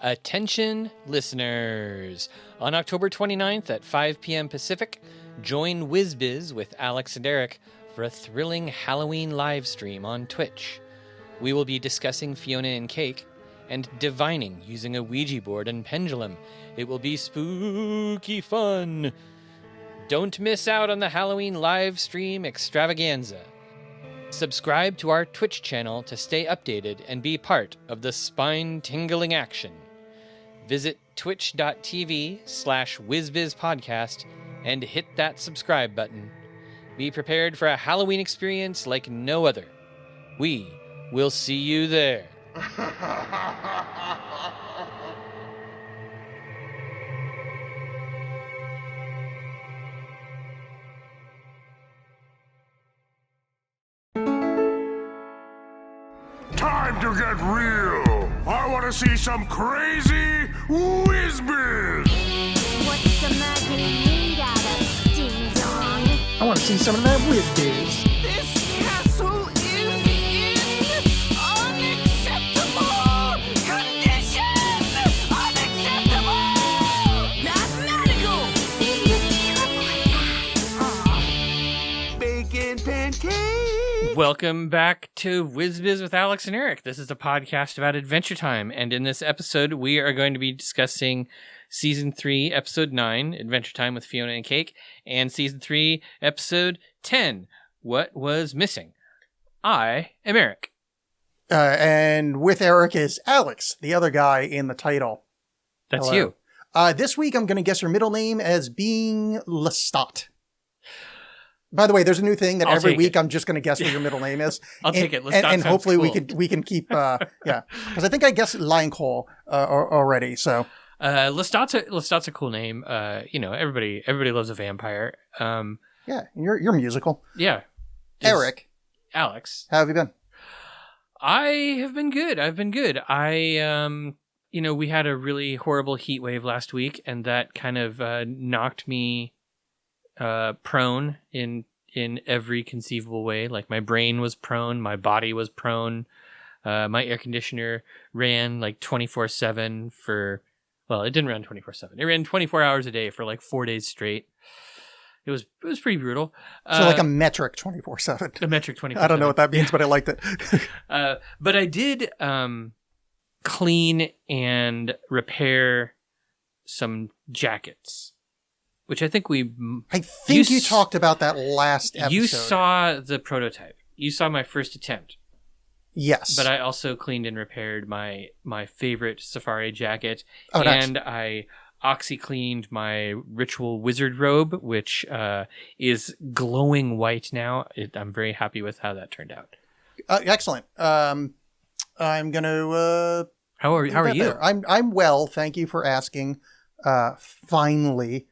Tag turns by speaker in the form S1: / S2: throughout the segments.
S1: Attention listeners! On October 29th at 5 p.m. Pacific, join WizBiz with Alex and Eric for a thrilling Halloween live stream on Twitch. We will be discussing Fionna and Cake and divining using a Ouija board and pendulum. It will be spooky fun! Don't miss out on the Halloween live stream extravaganza. Subscribe to our Twitch channel to stay updated and be part of the spine-tingling action. Visit twitch.tv/WizBizPodcast and hit that subscribe button. Be prepared for a Halloween experience like no other. We will see you there.
S2: Time to get real! I want to see some crazy whiz-biz!
S3: What's the magic made out of, ding-dong?
S4: I want to see some of that whiz-biz.
S5: This castle is in unacceptable condition! Unacceptable! Mathematical! Bacon pancake!
S1: Welcome back to WizBiz with Alex and Eric. This is a podcast about Adventure Time, and in this episode, we are going to be discussing Season 3, Episode 9, Adventure Time with Fionna and Cake, and Season 3, Episode 10, What Was Missing? I am Eric.
S4: And with Eric is Alex, the other guy in the title.
S1: That's
S4: Hello.
S1: you.
S4: This week, I'm going to guess your middle name as being Lestat. By the way, there's a new thing that
S1: I'll
S4: every
S1: take
S4: week
S1: it.
S4: I'm just going to guess what your middle name is.
S1: I'll take it. Lestat
S4: And
S1: sounds
S4: hopefully
S1: cool.
S4: we can keep, yeah. Because I think I guessed Lioncoal already, so.
S1: Lestat's a cool name. Everybody loves a vampire.
S4: Yeah, you're musical.
S1: Yeah.
S4: Eric.
S1: Alex.
S4: How have you been?
S1: I have been good. I've been good. We had a really horrible heat wave last week, and that kind of knocked me prone in every conceivable way. Like my brain was prone, my body was prone. My air conditioner ran like 24/7 for, well, it didn't run 24/7. It ran 24 hours a day for like 4 days straight. It was pretty brutal.
S4: So like a metric 24/7.
S1: A metric 24/7.
S4: I don't know what that means, but I liked it.
S1: But I did clean and repair some jackets, which I think
S4: I think you talked about that last episode.
S1: You saw the prototype. You saw my first attempt.
S4: Yes.
S1: But I also cleaned and repaired my favorite safari jacket.
S4: Oh, nice.
S1: And I OxyCleaned my ritual wizard robe, which is glowing white now. I'm very happy with how that turned out.
S4: Excellent. I'm going to...
S1: How are you?
S4: I'm well. Thank you for asking. Finally.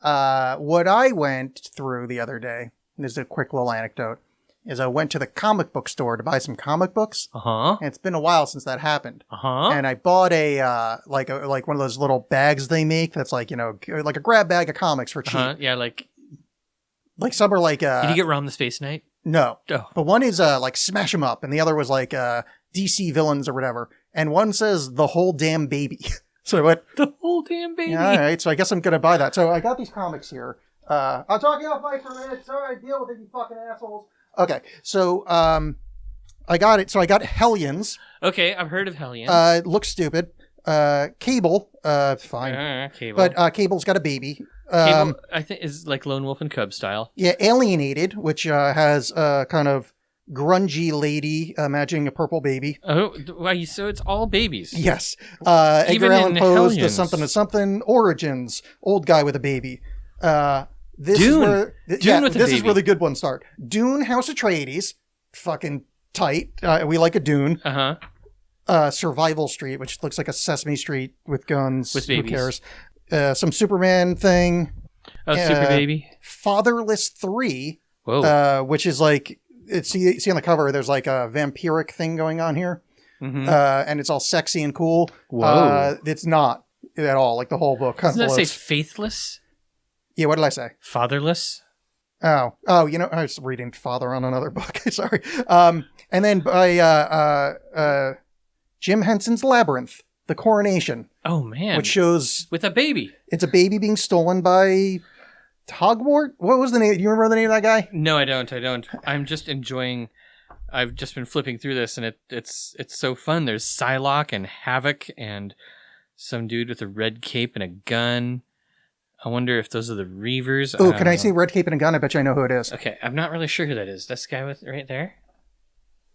S4: What I went through the otother day, and this is a quick little anecdote, is I went to the comic book store to buy some comic books.
S1: Uh-huh.
S4: And it's been a while since that happened.
S1: Uh-huh.
S4: And I bought a like one of those little bags they make that's like, like a grab bag of comics for cheap.
S1: Uh-huh. Yeah, like
S4: some are like
S1: did you get Rom the Space Knight?
S4: No.
S1: Oh.
S4: But one is like Smash 'em Up, and the other was like DC villains or whatever. And one says The Whole Damn Baby. So I went,
S1: The Whole Damn Baby.
S4: Yeah, all right, so I guess I'm going to buy that. So I got these comics here. I'll talk you off mic for a minute. Sorry, deal with it, you fucking assholes. Okay, so I got it. So I got Hellions.
S1: Okay, I've heard of Hellions.
S4: It looks stupid. Cable, fine.
S1: Cable.
S4: But Cable's got a baby.
S1: Cable, I think, is like Lone Wolf and Cub style.
S4: Yeah, Alienated, which has kind of grungy lady imagining a purple baby.
S1: Oh, wow, so it's all babies.
S4: Yes. Edgar
S1: Even
S4: Allan
S1: in
S4: Poe's The
S1: Hellions.
S4: Something to Something, Origins, old guy with a baby. This
S1: Dune.
S4: is where,
S1: Dune with a
S4: this is
S1: baby.
S4: where the good ones start. Dune, House Atreides, fucking tight. We like a Dune.
S1: Uh-huh.
S4: Survival Street, which looks like a Sesame Street with guns.
S1: With
S4: Who
S1: babies.
S4: cares? Some Superman thing.
S1: Oh, Super Baby.
S4: Fatherless 3,
S1: Whoa.
S4: which is like, see on the cover, there's like a vampiric thing going on here.
S1: Mm-hmm.
S4: And it's all sexy and cool.
S1: Whoa.
S4: It's not at all. Like the whole book.
S1: Doesn't that say
S4: blows.
S1: faithless?
S4: Yeah, what did I say?
S1: Fatherless?
S4: Oh, I was reading Father on another book. Sorry. And then by Jim Henson's Labyrinth, The Coronation,
S1: Oh man,
S4: which shows
S1: with a baby.
S4: it's a baby being stolen by Hogwart. What was the name? Do you remember the name of that guy?
S1: No, I don't. I'm just enjoying. I've just been flipping through this, and it's so fun. There's Psylocke and Havoc and some dude with a red cape and a gun. I wonder if those are the Reavers.
S4: Oh, can I say red cape and a gun? I bet you I know who it is.
S1: Okay, I'm not really sure who that is. This guy with right there.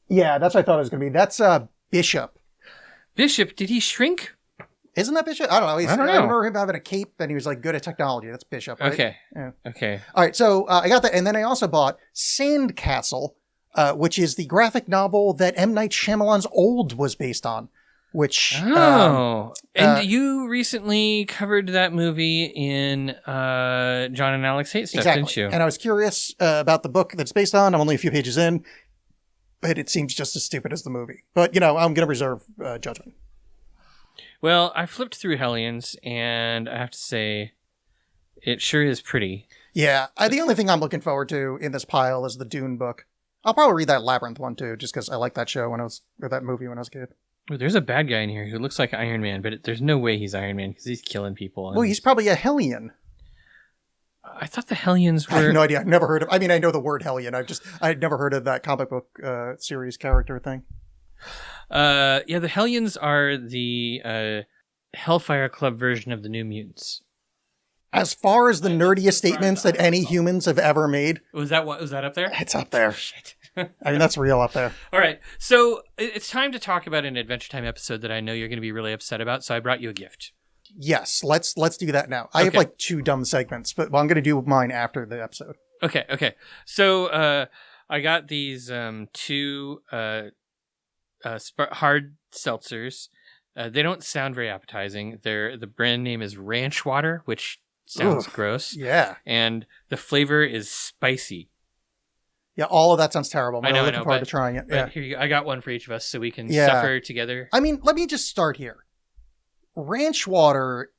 S4: Yeah, that's what I thought it was going to be. That's Bishop.
S1: Bishop, did he shrink?
S4: Isn't that Bishop? I don't know.
S1: I don't know.
S4: I remember him having a cape and he was like good at technology. That's Bishop, right?
S1: Okay.
S4: Yeah.
S1: Okay.
S4: All right, so I got that. And then I also bought Sandcastle, which is the graphic novel that M. Night Shyamalan's Old was based on, which...
S1: and you recently covered that movie in John and Alex Hate Stuff,
S4: exactly.
S1: didn't you?
S4: And I was curious about the book that's based on. I'm only a few pages in, but it seems just as stupid as the movie. But, I'm going to reserve judgment.
S1: Well, I flipped through Hellions, and I have to say, it sure is pretty.
S4: Yeah, the only thing I'm looking forward to in this pile is the Dune book. I'll probably read that Labyrinth one, too, just because I liked that show or that movie when I was a kid.
S1: Ooh, there's a bad guy in here who looks like Iron Man, but there's no way he's Iron Man, because he's killing people.
S4: Well, he's probably a Hellion.
S1: I thought the Hellions were...
S4: I have no idea. I've never heard of... I mean, I know the word Hellion. I'd never heard of that comic book series character thing.
S1: Yeah, the Hellions are the Hellfire Club version of the New Mutants.
S4: As far as the nerdiest statements that any humans have ever made...
S1: Was that up there?
S4: It's up there.
S1: Shit.
S4: I mean, that's real up there.
S1: All right, so it's time to talk about an Adventure Time episode that I know you're going to be really upset about, so I brought you a gift.
S4: Yes, let's do that now. I have
S1: Okay.
S4: like 2 dumb segments, but I'm going to do mine after the episode.
S1: Okay. So I got these 2 hard seltzers. They don't sound very appetizing. The brand name is Ranch Water, which sounds gross.
S4: Yeah.
S1: And the flavor is spicy.
S4: Yeah, all of that sounds terrible. I'm
S1: I know,
S4: looking forward to trying it.
S1: But
S4: Yeah.
S1: here you go. I got one for each of us so we can
S4: Yeah.
S1: suffer together.
S4: I mean, let me just start here. Ranch water...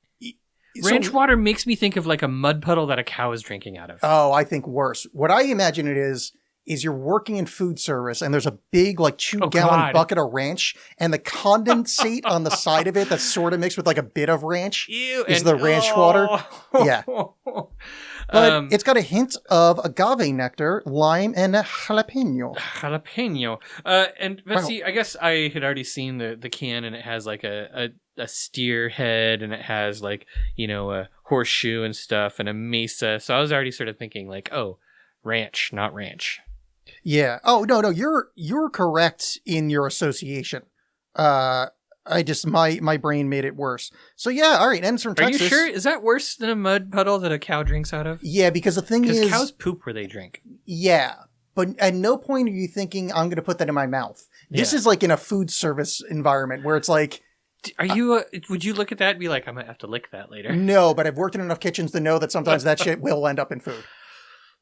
S1: Ranch water makes me think of like a mud puddle that a cow is drinking out of.
S4: Oh, I think worse. What I imagine it is you're working in food service and there's a big like 2-gallon
S1: God.
S4: bucket of ranch and the condensate on the side of it that's sort of mixed with like a bit of ranch
S1: Ew,
S4: is the ranch water. Yeah. But it's got a hint of agave nectar, lime, and jalapeno.
S1: Jalapeno. But see, I guess I had already seen the can, and it has like a steer head, and it has like, a horseshoe and stuff, and a mesa. So I was already sort of thinking like, oh, ranch, not ranch.
S4: Yeah. Oh, no, you're correct in your association. My brain made it worse. So yeah, all right, M's from
S1: Are
S4: Texas.
S1: you sure? Is that worse than a mud puddle that a cow drinks out of?
S4: Yeah, because the thing
S1: Because
S4: is...
S1: cows poop where they drink.
S4: Yeah, but at no point are you thinking, I'm going to put that in my mouth. This
S1: Yeah.
S4: is like in a food service environment where it's like...
S1: Are you? Would you look at that and be like, I might have to lick that later?
S4: No, but I've worked in enough kitchens to know that sometimes that shit will end up in food.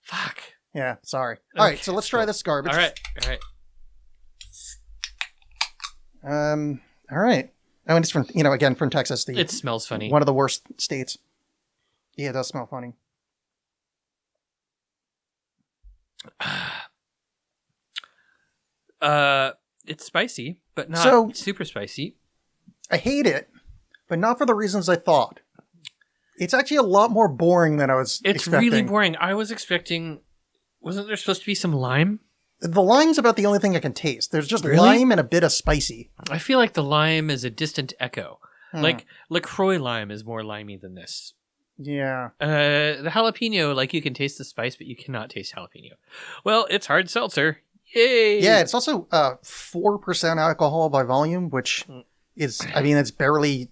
S1: Fuck.
S4: Yeah, sorry. All right,
S1: Okay,
S4: so let's try
S1: cool.
S4: this garbage.
S1: All right.
S4: All right. Oh, and it's from, again, from Texas.
S1: It smells funny.
S4: One of the worst states. Yeah, it does smell funny.
S1: It's spicy, but not super spicy.
S4: I hate it, but not for the reasons I thought. It's actually a lot more boring than I was expecting.
S1: Really boring. I was expecting... Wasn't there supposed to be some lime?
S4: The lime's about the only thing I can taste. There's just
S1: Really?
S4: lime and a bit of spicy.
S1: I feel like the lime is a distant echo. Like LaCroix lime is more limey than this.
S4: Yeah.
S1: The jalapeno, like you can taste the spice, but you cannot taste jalapeno. Well, it's hard seltzer. Yay!
S4: Yeah, it's also 4% alcohol by volume, which is, it's barely...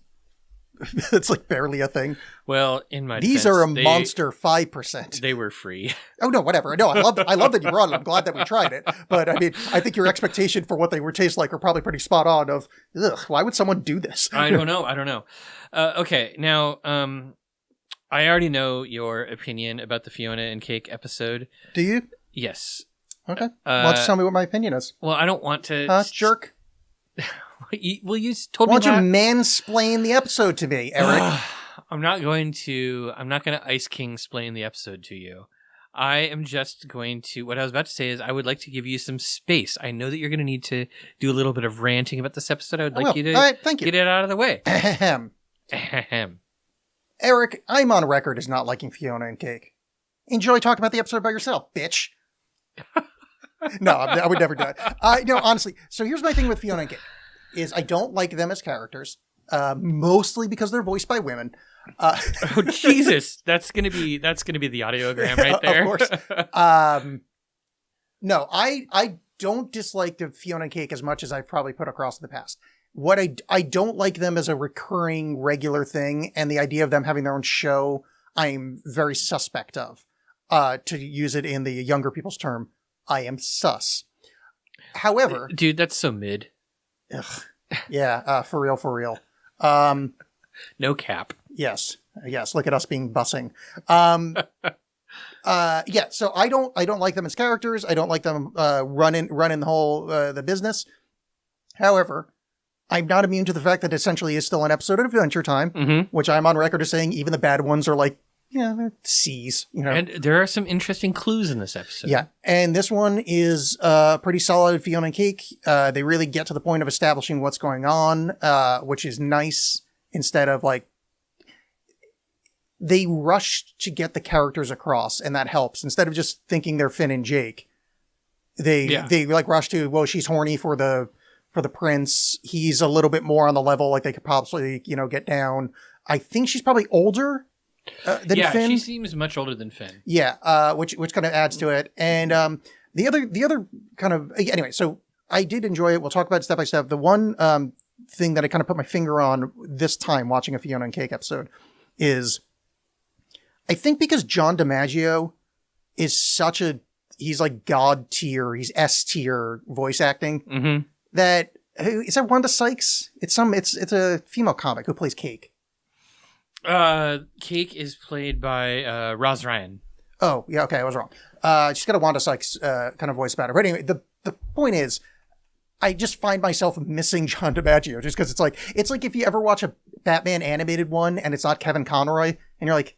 S4: It's like barely a thing.
S1: Well, in my
S4: These
S1: defense,
S4: are a monster 5%.
S1: They were free.
S4: Oh no, whatever. No, I love that you brought it. I'm glad that we tried it. But I think your expectation for what they would taste like are probably pretty spot on. Of, why would someone do this?
S1: I don't know. Okay, now I already know your opinion about the Fionna and Cake episode.
S4: Do you?
S1: Yes.
S4: Okay. Why don't you tell me what my opinion is?
S1: Well, I don't want to.
S4: Jerk.
S1: Well, you told
S4: Why
S1: me.
S4: don't you mansplain the episode to me, Eric?
S1: I'm not going to Ice King explain the episode to you. I am just going to, what I was about to say is I would like to give you some space. I know that you're going to need to do a little bit of ranting about this episode. I would like you to
S4: All right, thank you.
S1: get it out of the way.
S4: Ahem.
S1: Ahem.
S4: Eric, I'm on record as not liking Fiona and Cake. Enjoy talking about the episode by yourself, bitch. No, I would never do it. No, honestly. So here's my thing with Fiona and Cake, is I don't like them as characters, mostly because they're voiced by women.
S1: Oh Jesus, that's gonna be the audiogram right there.
S4: Of course. No, I don't dislike the Fiona and Cake as much as I've probably put across in the past. What I don't like them as a recurring regular thing, and the idea of them having their own show, I'm very suspect of. To use it in the younger people's term, I am sus. However,
S1: dude, that's so mid.
S4: Ugh, yeah, for real.
S1: No cap.
S4: Yes. Look at us being bussing. Yeah. So I don't like them as characters. I don't like them running the whole the business. However, I'm not immune to the fact that essentially is still an episode of Adventure Time, which I'm on record as saying even the bad ones are like, yeah, they're C's. You know,
S1: and there are some interesting clues in this episode.
S4: Yeah, and this one is pretty solid. Fiona and Cake. They really get to the point of establishing what's going on, which is nice. Instead of like, they rush to get the characters across, and that helps. Instead of just thinking they're Finn and Jake, they like rush to, well, she's horny for the prince. He's a little bit more on the level, like they could probably, get down. I think she's probably older than Finn.
S1: Yeah, she seems much older than Finn.
S4: Yeah, which kind of adds to it. And the other kind of, anyway, so I did enjoy it. We'll talk about it step by step. The one thing that I kind of put my finger on this time watching a Fiona and Cake episode is, I think because John DiMaggio is he's like God tier, he's S tier voice acting, that, is that Wanda Sykes? It's a female comic who plays Cake.
S1: Cake is played by Roz Ryan.
S4: Oh, yeah, okay, I was wrong. She's got a Wanda Sykes kind of voice about her. But anyway, the point is, I just find myself missing John DiMaggio just because it's like if you ever watch a Batman animated one and it's not Kevin Conroy, and you're like,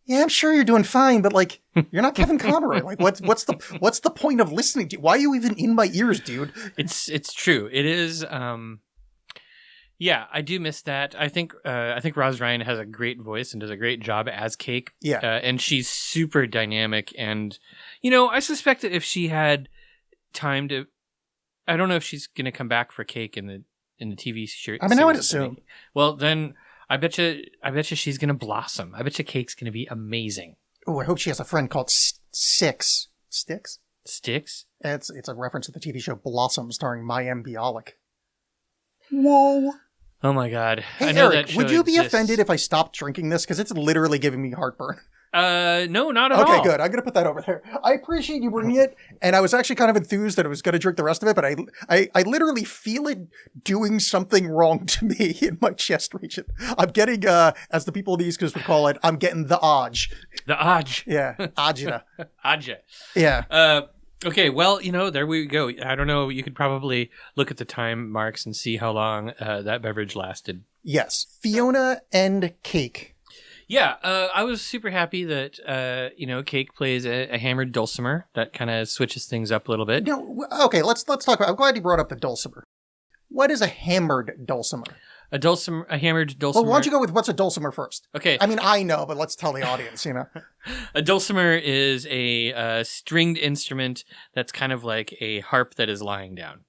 S4: yeah, I'm sure you're doing fine, but like, you're not Kevin Conroy. Like, what's the point of listening to you? Why are you even in my ears, dude?
S1: It's true. It is. Yeah, I do miss that. I think Roz Ryan has a great voice and does a great job as Cake.
S4: Yeah,
S1: and she's super dynamic. And I suspect that if she had time to, I don't know if she's gonna come back for Cake in the TV series.
S4: I mean, I would assume.
S1: Well, then I bet you she's gonna blossom. I bet you Cake's gonna be amazing.
S4: Oh, I hope she has a friend called Sticks.
S1: Sticks?
S4: It's a reference to the TV show Blossom starring Mayim Bialik. Whoa.
S1: Oh my God.
S4: Hey,
S1: I know
S4: Eric,
S1: that show
S4: would you be
S1: exists.
S4: offended if I stopped drinking this? Because it's literally giving me heartburn.
S1: No, not at all.
S4: Okay, good. I'm going to put that over there. I appreciate you bringing it, and I was actually kind of enthused that I was going to drink the rest of it, but I literally feel it doing something wrong to me in my chest region. I'm getting, as the people of the East Coast would call it, I'm getting the Aj.
S1: The Aj.
S4: Yeah, Ajita.
S1: Aja.
S4: Yeah.
S1: Okay, well, there we go. I don't know. You could probably look at the time marks and see how long that beverage lasted.
S4: Yes. Fiona and Cake.
S1: Yeah, I was super happy that, Cake plays a hammered dulcimer. That kind of switches things up a little bit.
S4: No, okay, let's talk about, I'm glad you brought up the dulcimer. What is a hammered dulcimer?
S1: A hammered dulcimer.
S4: Well, why don't you go with what's a dulcimer first?
S1: Okay.
S4: I mean, I know, but let's tell the audience,
S1: A dulcimer is a stringed instrument that's kind of like a harp that is lying down.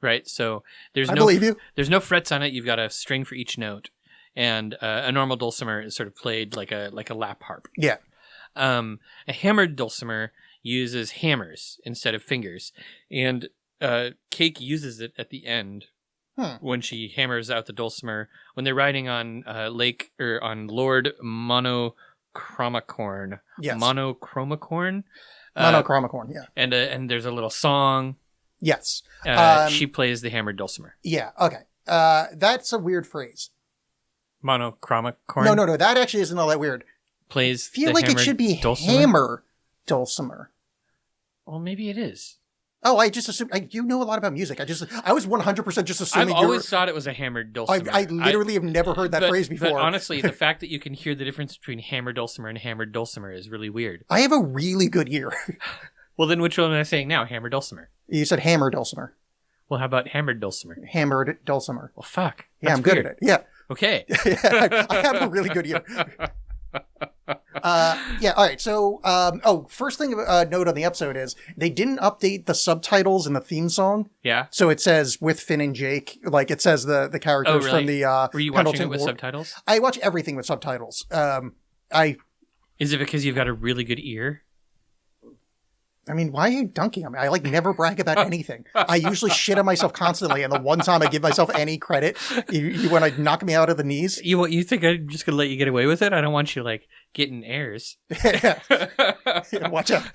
S1: Right? So I
S4: believe you.
S1: There's no frets on it. You've got a string for each note. And a normal dulcimer is sort of played like a lap harp.
S4: Yeah.
S1: A hammered dulcimer uses hammers instead of fingers. And Cake uses it at the end. When she hammers out the dulcimer, when they're riding on on Lord Monochromacorn.
S4: Yes.
S1: Monochromacorn,
S4: yeah.
S1: And there's a little song.
S4: Yes.
S1: She plays the hammered dulcimer.
S4: Yeah, okay. That's a weird phrase.
S1: Monochromacorn?
S4: No. That actually isn't all that weird.
S1: Plays
S4: feel
S1: the
S4: like it
S1: hammered
S4: should be
S1: dulcimer?
S4: hammer dulcimer.
S1: Well, maybe it is.
S4: Oh, I just assumed you know a lot about music. I was 100% just assuming.
S1: I've always thought it was a hammered dulcimer.
S4: I literally have never heard that phrase before.
S1: But honestly, the fact that you can hear the difference between hammered dulcimer and hammered dulcimer is really weird.
S4: I have a really good ear.
S1: Well, then which one am I saying now? Hammered dulcimer.
S4: You said hammer dulcimer.
S1: Well, how about hammered dulcimer?
S4: Hammered dulcimer.
S1: Well, fuck.
S4: Yeah,
S1: That's
S4: I'm good
S1: weird.
S4: at it. Yeah.
S1: Okay.
S4: I have a really good ear. Yeah, all right. So, first thing note on the episode is they didn't update the subtitles in the theme song.
S1: Yeah.
S4: So it says with Finn and Jake, like it says the characters
S1: really?
S4: from the
S1: Were you watching
S4: Pendleton
S1: it with
S4: War.
S1: subtitles?
S4: I watch everything with subtitles.
S1: Is it because you've got a really good ear?
S4: I mean, why are you dunking on me? I never brag about anything. I usually shit on myself constantly, and the one time I give myself any credit, you want to knock me out of the knees.
S1: You think I'm just gonna let you get away with it? I don't want you getting airs.
S4: Watch out!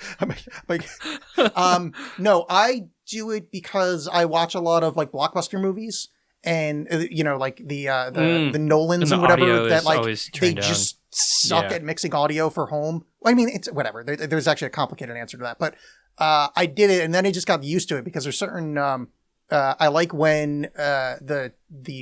S4: No, I do it because I watch a lot of blockbuster movies, and the Nolans and whatever that they just suck at mixing audio for home. I mean, it's whatever. There's actually a complicated answer to that, but I did it, and then I just got used to it because there's certain. I like when the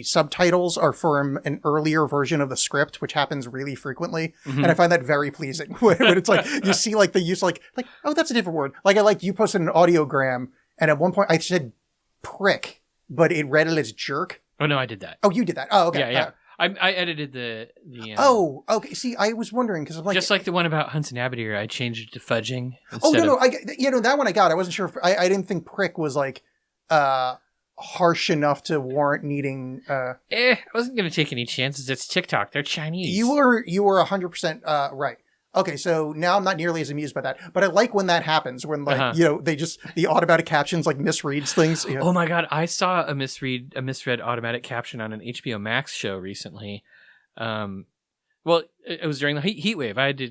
S4: subtitles are from an earlier version of the script, which happens really frequently, and I find that very pleasing. when it's you see the use oh, that's a different word. You posted an audiogram, and at one point I said prick, but it read it as jerk.
S1: Oh no, I did that.
S4: Oh, you did that. Oh, okay.
S1: Yeah. I edited the
S4: oh, okay. See, I was wondering because I'm
S1: just like the one about Hunts and Abadir, I changed it to fudging.
S4: Oh no, that one I got. I wasn't sure if I didn't think prick was harsh enough to warrant needing.
S1: I wasn't gonna take any chances. It's TikTok. They're Chinese.
S4: You were 100% right. Okay, so now I'm not nearly as amused by that, but I like when that happens when they just the automatic captions misreads things. Yeah.
S1: Oh my god, I saw a misread automatic caption on an HBO Max show recently. Well, it was during the heat wave. I had to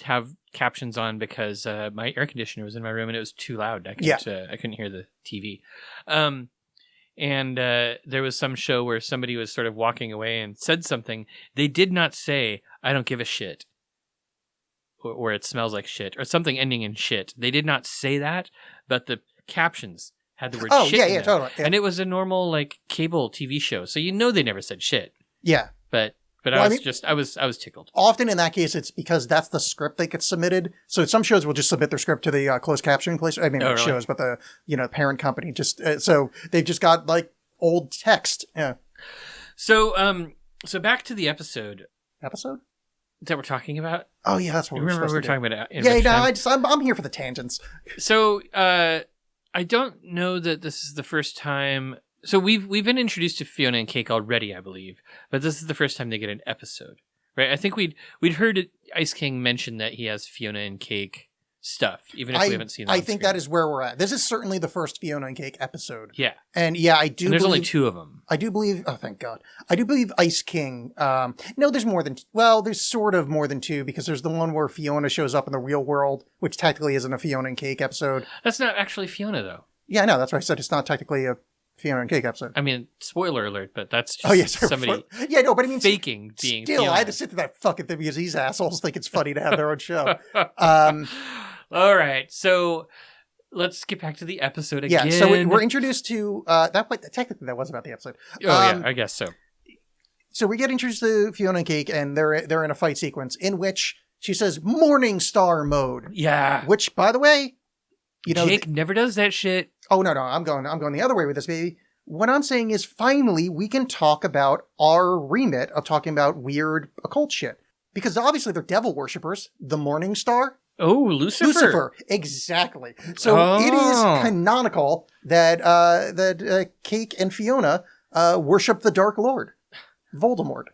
S1: have captions on because my air conditioner was in my room and it was too loud. I couldn't hear the TV. And there was some show where somebody was sort of walking away and said something. They did not say, "I don't give a shit," or "it smells like shit," or something ending in shit. They did not say that, but the captions had the word shit in them.
S4: Totally. Yeah.
S1: And it was a normal cable TV show, so they never said shit.
S4: Yeah.
S1: But I was tickled.
S4: Often in that case, it's because that's the script that gets submitted. So some shows will just submit their script to the closed captioning place. I mean, not
S1: really?
S4: shows, but the parent company just so they've just got old text. Yeah.
S1: So back to the episode.
S4: Episode
S1: that we're talking about.
S4: Oh yeah, that's what
S1: remember we were talking about.
S4: I'm here for the tangents.
S1: So I don't know that this is the first time. So we've been introduced to Fionna and Cake already, I believe, but this is the first time they get an episode, right? I think we'd heard Ice King mention that he has Fionna and Cake stuff, even if we haven't seen.
S4: I think that is where we're at. This is certainly the first Fionna and Cake episode.
S1: Yeah,
S4: and yeah, I do.
S1: And there's only 2 of them.
S4: I do believe. Oh, thank God! I do believe Ice King. No, there's more than. Well, there's sort of more than 2 because there's the one where Fionna shows up in the real world, which technically isn't a Fionna and Cake episode.
S1: That's not actually Fionna, though.
S4: Yeah, no, that's why I said it's not technically a Fionna and Cake episode.
S1: I mean, spoiler alert, but that's just somebody.
S4: Yeah, no, but I mean,
S1: faking being.
S4: Still,
S1: Fionna.
S4: I had to sit through that fucking thing because these assholes think it's funny to have their own show.
S1: All right, so let's get back to the episode again.
S4: Yeah, so we're introduced to that. Technically, that was about the episode.
S1: Yeah, I guess so.
S4: So we get introduced to Fionna and Cake, and they're in a fight sequence in which she says "Morning Star mode."
S1: Yeah,
S4: which, by the way,
S1: Jake never does that shit.
S4: Oh no, I'm going the other way with this, baby. What I'm saying is, finally, we can talk about our remit of talking about weird occult shit because obviously they're devil worshippers. The Morning Star.
S1: Oh, Lucifer.
S4: Exactly. So it is canonical that Cake and Fionna worship the Dark Lord, Voldemort.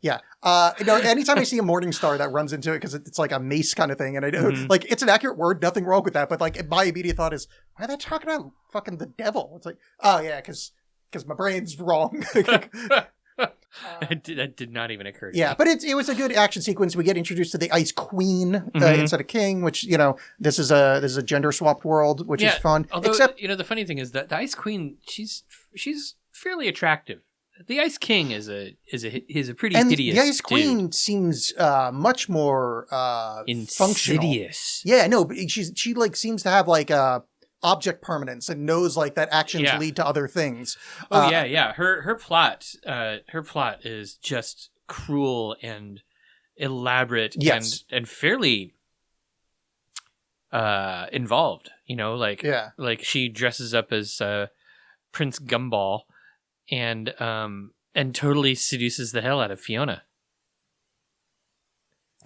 S4: Yeah. Anytime I see a morning star that runs into it, because it's like a mace kind of thing, and I know, it's an accurate word, nothing wrong with that, but my immediate thought is, why are they talking about fucking the devil? It's like, oh yeah, because my brain's wrong.
S1: That did not even occur to me.
S4: Yeah, but it was a good action sequence. We get introduced to the Ice Queen instead of King, which this is a gender swapped world, which is fun.
S1: Although, the funny thing is that the Ice Queen, she's fairly attractive The Ice King is a pretty
S4: And
S1: hideous
S4: the Ice
S1: dude.
S4: Queen seems much more functional.
S1: Insidious.
S4: Yeah, no, but she like seems to have like object permanence and knows like that actions
S1: Yeah.
S4: lead to other things.
S1: Oh yeah. Her plot is just cruel and elaborate
S4: Yes.
S1: and fairly involved. You know, like she dresses up as Prince Gumball and totally seduces the hell out of Fiona.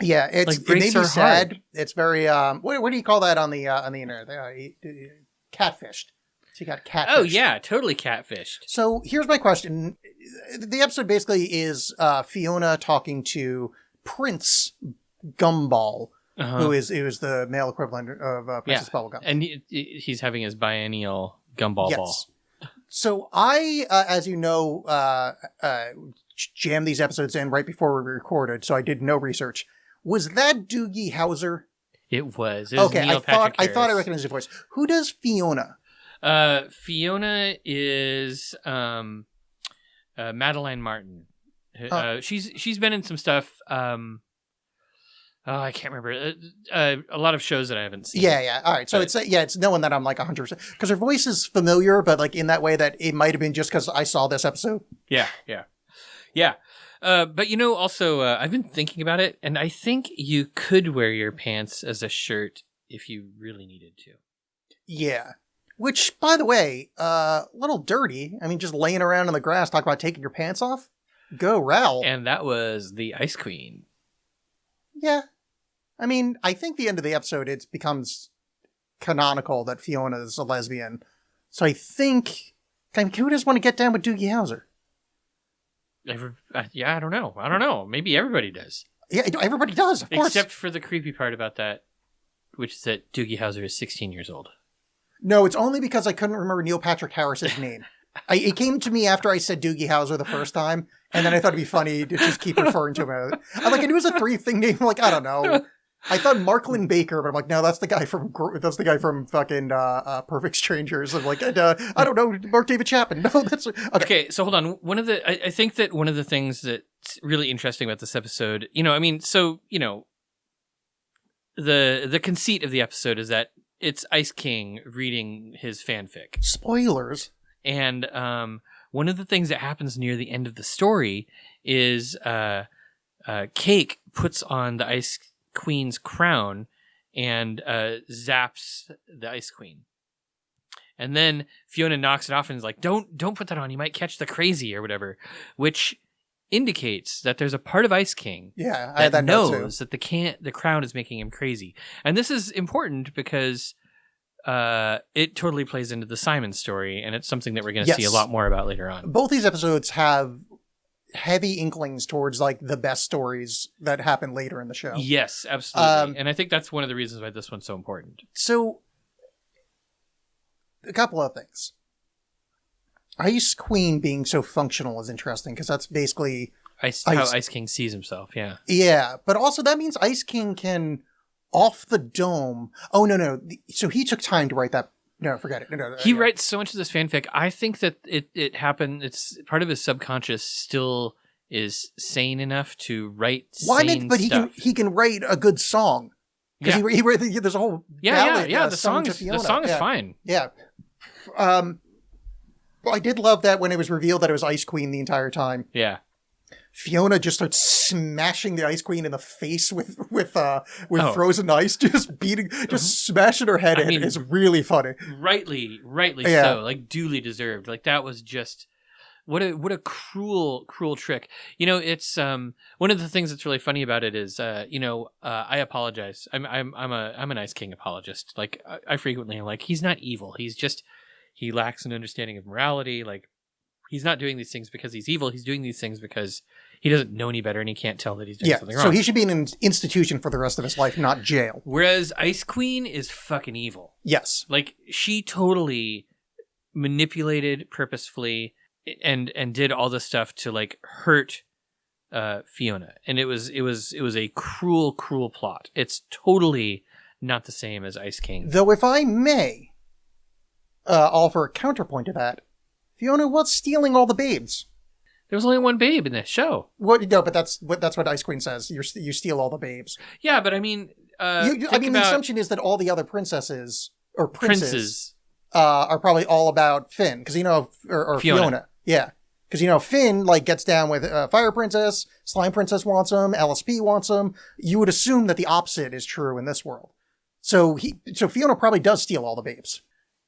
S4: Yeah, it
S1: Like,
S4: made
S1: breaks
S4: me
S1: her
S4: sad.
S1: heart.
S4: It's very what do you call that on the internet? Catfished. She got catfished.
S1: Oh yeah, totally catfished.
S4: So here's my question: the episode basically is Fiona talking to Prince Gumball, who is the male equivalent of Princess Bubblegum,
S1: and he's having his biennial Gumball ball.
S4: So I, as you know, jammed these episodes in right before we recorded, so I did no research. Was that Doogie Howser?
S1: It was
S4: Okay,
S1: Neil
S4: I
S1: Patrick
S4: thought I
S1: Harris.
S4: recognized his voice. Who does Fiona?
S1: Fiona is Madeline Martin. She's been in some stuff. I can't remember. A lot of shows that I haven't seen.
S4: Yeah. All right. So it's no one that I'm like 100% because her voice is familiar, but like in that way that it might have been just because I saw this episode.
S1: Yeah. But you know, also I've been thinking about it, and I think you could wear your pants as a shirt if you really needed to.
S4: Yeah. Which, by the way, a little dirty. I mean, just laying around in the grass, talk about taking your pants off. Go, Raoul.
S1: And that was the Ice Queen.
S4: Yeah. I mean, I think the end of the episode, it becomes canonical that Fiona is a lesbian. So I think, who does want to get down with Doogie Howser?
S1: I don't know. Maybe everybody does.
S4: Yeah, everybody does, of course.
S1: Except for the creepy part about that, which is that Doogie Howser is 16 years old.
S4: No, it's only because I couldn't remember Neil Patrick Harris's name. It came to me after I said Doogie Howser the first time, and then I thought it'd be funny to just keep referring to him. I'm like, it was a 3-thing name. I'm like, I don't know. I thought Marklin Baker, but I'm like, no, that's the guy from fucking Perfect Strangers. I'm like, I don't know, Mark David Chapman. No, that's
S1: okay. So hold on. I think that one of the things that's really interesting about this episode, the conceit of the episode is that it's Ice King reading his fanfic.
S4: Spoilers.
S1: And one of the things that happens near the end of the story is Cake puts on the Ice Queen's crown and zaps the Ice Queen. And then Fiona knocks it off and is like, don't put that on. You might catch the crazy or whatever, which indicates that there's a part of Ice King that knows that the crown is making him crazy. And this is important because it totally plays into the Simon story, and it's something that we're going to see a lot more about later on.
S4: Both these episodes have heavy inklings towards like the best stories that happen later in the show.
S1: Yes, absolutely. And I think that's one of the reasons why this one's so important.
S4: So, a couple of things. Ice Queen being so functional is interesting because that's basically
S1: how Ice King sees himself. Yeah.
S4: Yeah, but also that means Ice King can off the dome. Oh no! So he took time to write that. No, forget it. No,
S1: he writes so much of this fanfic. I think that it happened. It's part of his subconscious still is sane enough to write. But he can write a good song because he there's a whole ballad, The song is fine.
S4: Yeah. I did love that when it was revealed that it was Ice Queen the entire time.
S1: Yeah.
S4: Fiona just starts smashing the Ice Queen in the face with frozen ice, just smashing her head in. Mean, it's really funny.
S1: Rightly so. Like duly deserved. Like that was just what a cruel trick. You know, it's one of the things that's really funny about it is I apologize. I'm an Ice King apologist. Like I frequently am like, he's not evil. He lacks an understanding of morality. Like he's not doing these things because he's evil. He's doing these things because he doesn't know any better and he can't tell that he's doing something wrong.
S4: So he should be in an institution for the rest of his life, not jail.
S1: Whereas Ice Queen is fucking evil.
S4: Yes.
S1: Like she totally manipulated purposefully and did all this stuff to like hurt Fiona. And it was a cruel plot. It's totally not the same as Ice King.
S4: Though if I may offer a counterpoint to that, Fiona was stealing all the babes.
S1: There was only one babe in this show.
S4: What? No, but that's what Ice Queen says. You steal all the babes.
S1: Yeah, but I mean,
S4: the assumption is that all the other princesses or princes
S1: princes.
S4: Are probably all about Finn, because or Fiona. Yeah, because Finn gets down with Fire Princess, Slime Princess wants him, LSP wants him. You would assume that the opposite is true in this world. So Fiona probably does steal all the babes.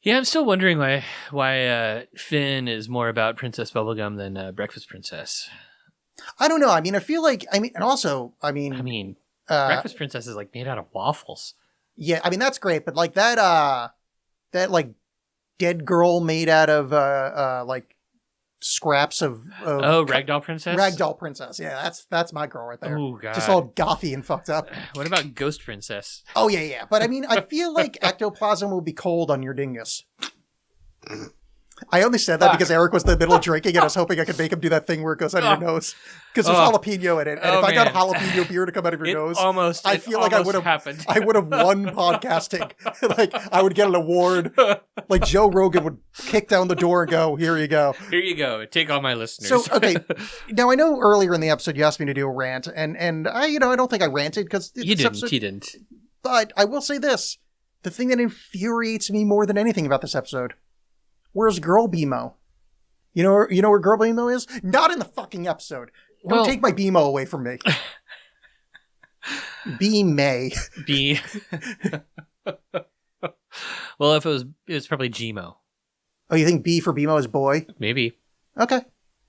S1: Yeah, I'm still wondering why Finn is more about Princess Bubblegum than Breakfast Princess.
S4: I don't know. I mean, I feel like
S1: Breakfast Princess is made out of waffles.
S4: Yeah, I mean that's great, but that dead girl made out of scraps of
S1: Ragdoll Princess?
S4: Ragdoll Princess. Yeah, that's my girl right there.
S1: Oh, God.
S4: Just all gothy and fucked up.
S1: What about Ghost Princess?
S4: Oh, yeah. But I mean, I feel like ectoplasm will be cold on your dingus. I only said that because Eric was in the middle of drinking and I was hoping I could make him do that thing where it goes under your nose. Because there's jalapeno in it. And if I got a jalapeno beer to come out of your nose, I feel like I would have won podcasting. I would get an award. Joe Rogan would kick down the door and go, here you go.
S1: Here you go. Take all my listeners.
S4: So, okay. Now, I know earlier in the episode you asked me to do a rant. And I don't think I ranted because
S1: you didn't.
S4: But I will say this. The thing that infuriates me more than anything about this episode. Where's Girl BMO? You know where Girl BMO is? Not in the fucking episode. Don't take my BMO away from me. B May.
S1: B. Well, if it was probably Gmo.
S4: Oh, you think B for BMO is boy?
S1: Maybe.
S4: Okay.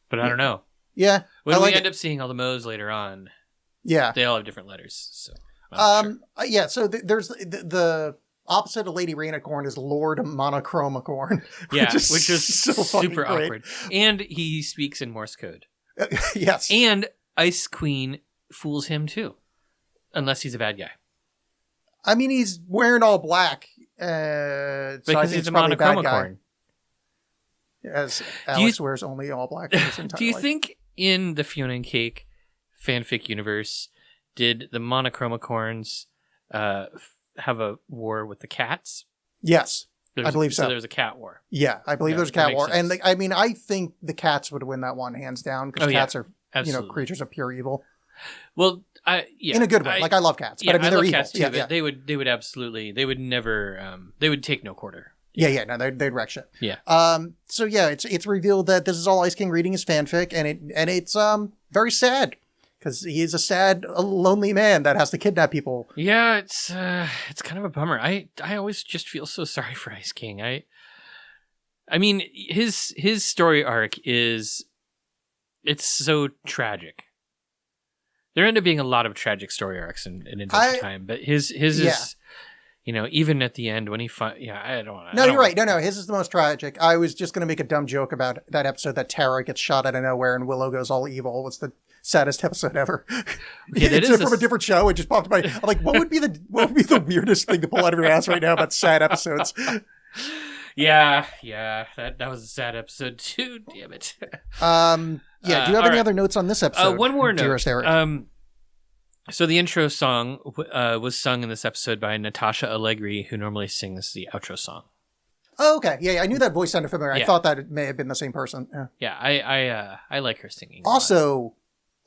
S1: But I don't know.
S4: Yeah.
S1: When we end up seeing all the Mo's later on,
S4: yeah,
S1: they all have different letters. So. Sure.
S4: Yeah. So there's the opposite of Lady Rainicorn is Lord Monochromacorn.
S1: Yeah, which is so super awkward. And he speaks in Morse code.
S4: Yes.
S1: And Ice Queen fools him too. Unless he's a bad guy.
S4: I mean, he's wearing all black.
S1: Because he's a Monochromacorn.
S4: As Alex wears only all black in his entire
S1: Do you
S4: life.
S1: think in the Fionna and Cake fanfic universe, did the Monochromacorns have a war with the cats?
S4: Yes, I believe so.
S1: So there's a cat war.
S4: Yeah, I believe there's a cat war. Sense. And I think the cats would win that one hands down because cats are creatures of pure evil.
S1: Well, in
S4: a good way. I love cats, but I mean they're evil.
S1: Cats too, but they would absolutely, they would never, they would take no quarter.
S4: Yeah, no, they'd wreck shit.
S1: Yeah.
S4: So yeah, it's revealed that this is all Ice King reading his fanfic, and it's very sad. Because he is a lonely man that has to kidnap people.
S1: Yeah, it's kind of a bummer. I always just feel so sorry for Ice King. I mean, his story arc it's so tragic. There end up being a lot of tragic story arcs in Adventure Time, but his is, even at the end when he I don't.
S4: No, you're right. No, his is the most tragic. I was just going to make a dumb joke about that episode that Tara gets shot out of nowhere and Willow goes all evil. What's the saddest episode ever?
S1: Yeah,
S4: it's from a different show. It just popped in my. I'm like, what would be the weirdest thing to pull out of your ass right now about sad episodes?
S1: Yeah, that was a sad episode too. Damn it.
S4: Yeah. Do you have any other notes on this episode?
S1: One more note.
S4: Eric?
S1: So the intro song was sung in this episode by Natasha Allegri, who normally sings the outro song.
S4: Oh, okay. Yeah, I knew that voice sounded familiar.
S1: Yeah.
S4: I thought that it may have been the same person.
S1: Yeah, I like her singing.
S4: Also,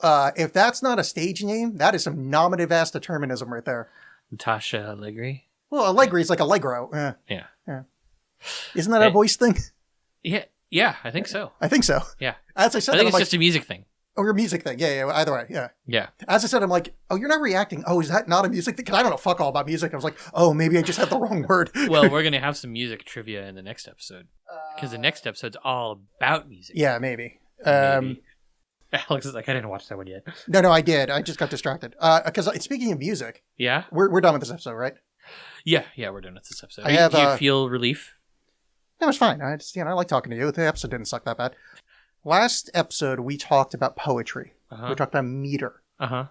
S4: if that's not a stage name, that is some nominative ass determinism right there.
S1: Natasha Allegri?
S4: Well, Allegri is like Allegro.
S1: Yeah.
S4: Isn't that a voice thing?
S1: Yeah, I think so.
S4: I think so.
S1: Yeah.
S4: As I said,
S1: I think it's just a music thing.
S4: Oh, your music thing. Yeah, either way, yeah.
S1: Yeah.
S4: As I said, I'm like, oh, you're not reacting. Oh, is that not a music thing? Because I don't know fuck all about music. I was like, oh, maybe I just had the wrong word.
S1: Well, we're going to have some music trivia in the next episode. Because the next episode's all about music.
S4: Yeah, maybe.
S1: Alex is like, I didn't watch that one yet.
S4: No, I did. I just got distracted. Because speaking of music.
S1: Yeah?
S4: We're done with this episode, right?
S1: Yeah, we're done with this episode.
S4: Do
S1: you feel relief?
S4: No, it's fine. I just, I like talking to you. The episode didn't suck that bad. Last episode, we talked about poetry.
S1: Uh-huh.
S4: We talked about meter.
S1: Uh-huh.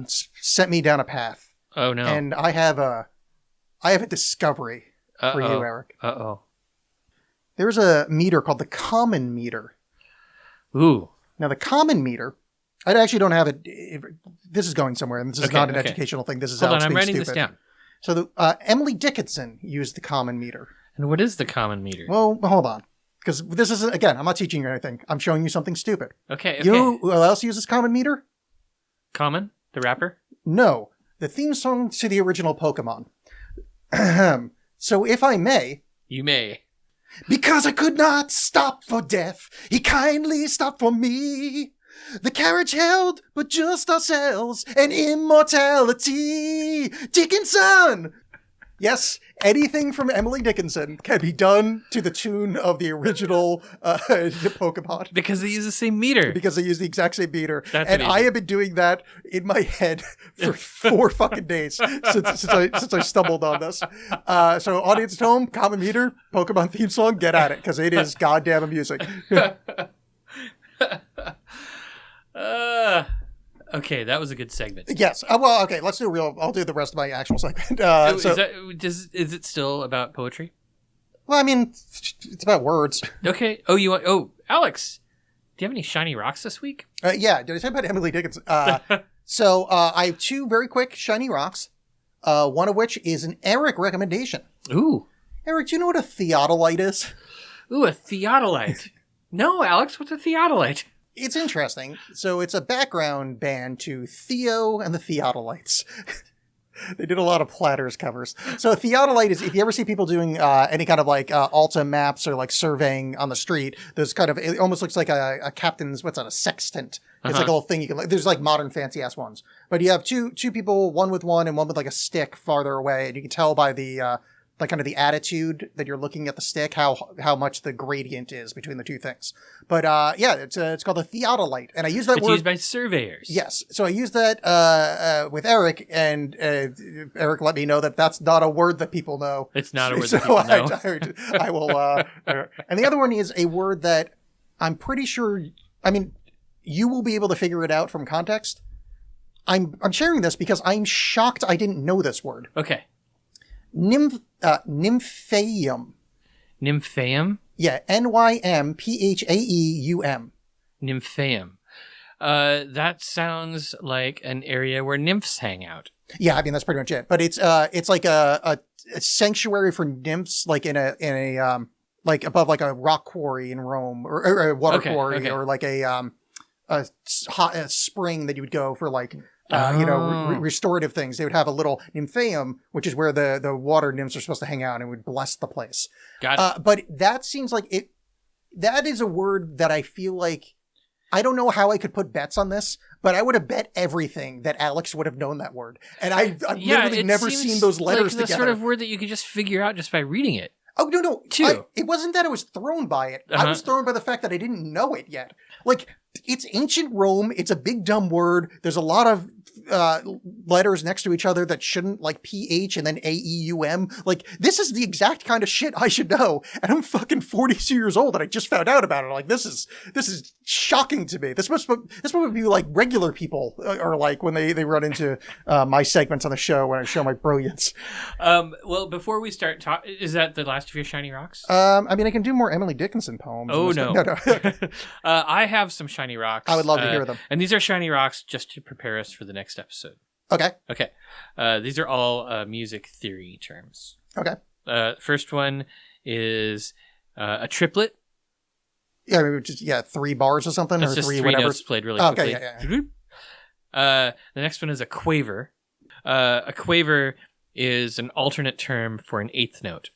S4: Sent me down a path.
S1: Oh, no.
S4: And I have a discovery for you, Eric.
S1: Uh-oh.
S4: There's a meter called the common meter.
S1: Ooh.
S4: Now, the common meter, I actually don't have it. This is going somewhere, and this is not an educational thing. This is
S1: Hold on,
S4: Alex
S1: I'm
S4: being
S1: writing
S4: stupid.
S1: this down.
S4: So Emily Dickinson used the common meter.
S1: And what is the common meter?
S4: Well, hold on. Because this isn't, again, I'm not teaching you anything. I'm showing you something stupid.
S1: Okay.
S4: You know who else uses common meter?
S1: Common, the rapper?
S4: No. The theme song to the original Pokemon. So if I may...
S1: You may.
S4: Because I could not stop for death, he kindly stopped for me. The carriage held but just ourselves and immortality. Dickinson! Yes, anything from Emily Dickinson can be done to the tune of the original Pokemon.
S1: Because they use the same meter.
S4: Because they use the exact same meter.
S1: That's
S4: and
S1: amazing.
S4: I have been doing that in my head for 4 fucking days since I stumbled on this. So audience at home, common meter, Pokemon theme song, get at it, because it is goddamn amusing.
S1: Okay, that was a good segment.
S4: Yes. Well, okay, let's do I'll do the rest of my actual segment.
S1: Is it still about poetry?
S4: Well, I mean, it's about words.
S1: Okay. Alex, do you have any shiny rocks this week?
S4: Yeah, did I say about Emily Dickinson? So I have 2 very quick shiny rocks, one of which is an Eric recommendation.
S1: Ooh.
S4: Eric, do you know what a theodolite is?
S1: Ooh, a theodolite. No, Alex, what's a theodolite?
S4: It's interesting. So it's a background band to Theo and the Theodolites. They did a lot of Platters covers. So a theodolite is, if you ever see people doing any kind of like Alta maps or like surveying on the street, there's kind of, it almost looks like a captain's, what's that, a sextant. It's like a little thing you can, there's like modern fancy ass ones. But you have two people, one with one and one with like a stick farther away. And you can tell by the, like kind of the attitude that you're looking at the stick, how much the gradient is between the two things. But yeah, it's called a theodolite, and I use that
S1: It's
S4: word
S1: used by surveyors.
S4: Yes, so I used that with Eric, and Eric let me know that that's not a word that people know.
S1: It's not a word that people know.
S4: I will. And the other one is a word that I'm pretty sure. I mean, you will be able to figure it out from context. I'm sharing this because I'm shocked I didn't know this word.
S1: Okay.
S4: Nymphaeum.
S1: Nymphaeum?
S4: Yeah, Nymphaeum.
S1: Nymphaeum. That sounds like an area where nymphs hang out.
S4: Yeah, I mean that's pretty much it. But it's like a sanctuary for nymphs, like in a like above like a rock quarry in Rome or a water quarry or like a spring that you would go for like. Restorative things. They would have a little nymphaeum, which is where the water nymphs are supposed to hang out and would bless the place.
S1: Got it.
S4: But that seems like it. That is a word that I feel like I don't know how I could put bets on this, but I would have bet everything that Alex would have known that word, and I've literally never seen those letters
S1: like the
S4: together.
S1: sort of word that you could just figure out just by reading it.
S4: Oh no!
S1: Too.
S4: It wasn't that I was thrown by it. I was thrown by the fact that I didn't know it yet. Like it's ancient Rome. It's a big dumb word. There's a lot of letters next to each other that shouldn't, like PH and then AEUM. Like this is the exact kind of shit I should know. And I'm fucking 42 years old and I just found out about it. Like this is shocking to me. This must be like regular people are like when they run into my segments on the show when I show my brilliance.
S1: Well, before we start talking, is that the last of your shiny rocks?
S4: I mean, I can do more Emily Dickinson poems.
S1: Oh no.
S4: No.
S1: I have some shiny rocks.
S4: I would love to hear them.
S1: And these are shiny rocks just to prepare us for the next episode.
S4: Okay.
S1: These are all music theory terms.
S4: Okay.
S1: First one is a triplet.
S4: Yeah, I mean, just 3 bars or something,
S1: It's
S4: or
S1: just
S4: 3
S1: three
S4: whatever.
S1: notes played really quickly.
S4: Okay,
S1: The next one is a quaver. A quaver is an alternate term for an eighth note.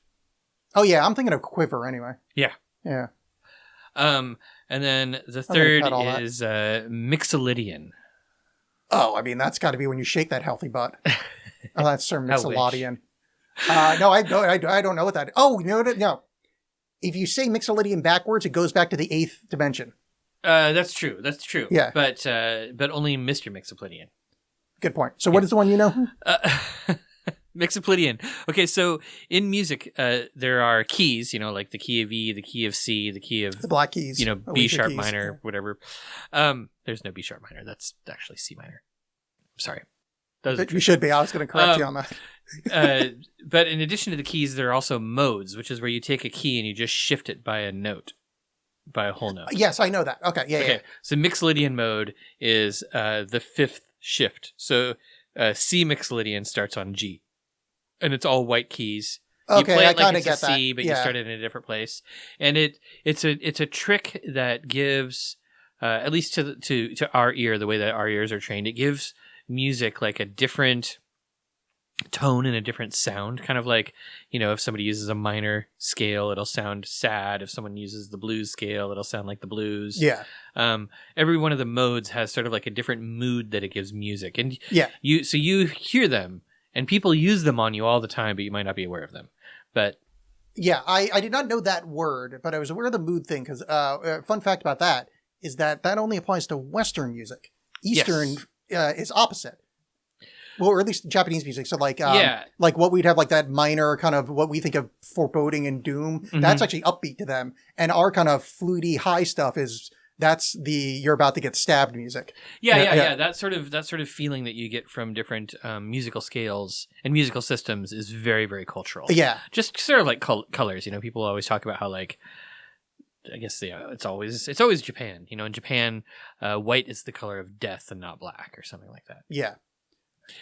S4: Oh yeah, I'm thinking of quiver anyway.
S1: Yeah.
S4: Yeah.
S1: And then the third
S4: cut all
S1: is mixolydian.
S4: Oh, I mean, that's got to be when you shake that healthy butt. Oh, that's Sir
S1: I wish.
S4: Mixolydian. No, I don't know what that is. Oh, no. If you say Mixolydian backwards, it goes back to the 8th dimension.
S1: That's true.
S4: Yeah.
S1: But only Mr. Mixolydian.
S4: Good point. So what is the one you know?
S1: Mixolydian. Okay, so in music, there are keys, like the key of E, the key of C, the key of...
S4: The black keys.
S1: B sharp
S4: keys.
S1: minor, whatever. There's no B sharp minor. That's actually C minor. Sorry.
S4: You should be. I was going to correct you on that.
S1: But in addition to the keys, there are also modes, which is where you take a key and you just shift it by a note, by a whole note.
S4: Yes, I know that. Okay, yeah.
S1: So Mixolydian mode is the 5th shift. So C Mixolydian starts on G. And it's all white keys. You
S4: Okay,
S1: play
S4: I
S1: it like
S4: kinda
S1: it's a
S4: get that.
S1: C, but you
S4: Yeah.
S1: start it in a different place, and it's a trick that gives, at least to our ear, the way that our ears are trained, it gives music like a different tone and a different sound. Kind of like, if somebody uses a minor scale, it'll sound sad. If someone uses the blues scale, it'll sound like the blues.
S4: Yeah.
S1: Every one of the modes has sort of like a different mood that it gives music, and
S4: Yeah.
S1: you hear them, and people use them on you all the time, but you might not be aware of them. But
S4: Yeah, I did not know that word, but I was aware of the mood thing because fun fact about that is that only applies to Western music. Eastern is opposite. Well, or at least Japanese music. So like what we'd have like that minor kind of what we think of foreboding and doom. That's actually upbeat to them, and our kind of fluty high stuff that's the you're about to get stabbed music.
S1: Yeah. That sort of feeling that you get from different musical scales and musical systems is very, very cultural.
S4: Yeah.
S1: Just sort of like colors. People always talk about how like, I guess it's always Japan. In Japan, white is the color of death and not black or something like that.
S4: Yeah.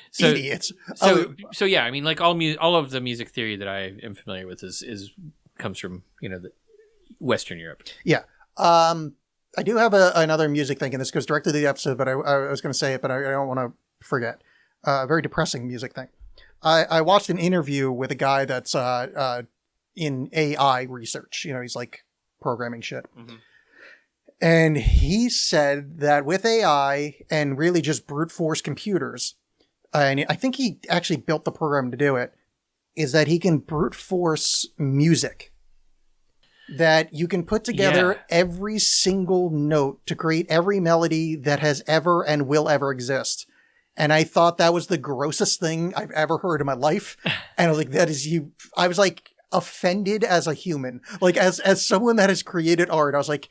S1: So,
S4: Idiots.
S1: So yeah, I mean, like all of the music theory that I am familiar with comes from the Western Europe.
S4: Yeah. I do have another music thing, and this goes directly to the episode, but I was going to say it, but I don't want to forget. A very depressing music thing. I watched an interview with a guy that's in AI research. He's like programming shit. Mm-hmm. And he said that with AI and really just brute force computers, and I think he actually built the program to do it, is that he can brute force music. That you can put together every single note to create every melody that has ever and will ever exist. And I thought that was the grossest thing I've ever heard in my life. And I was like, that is you. I was like offended as a human. Like as someone that has created art, I was like,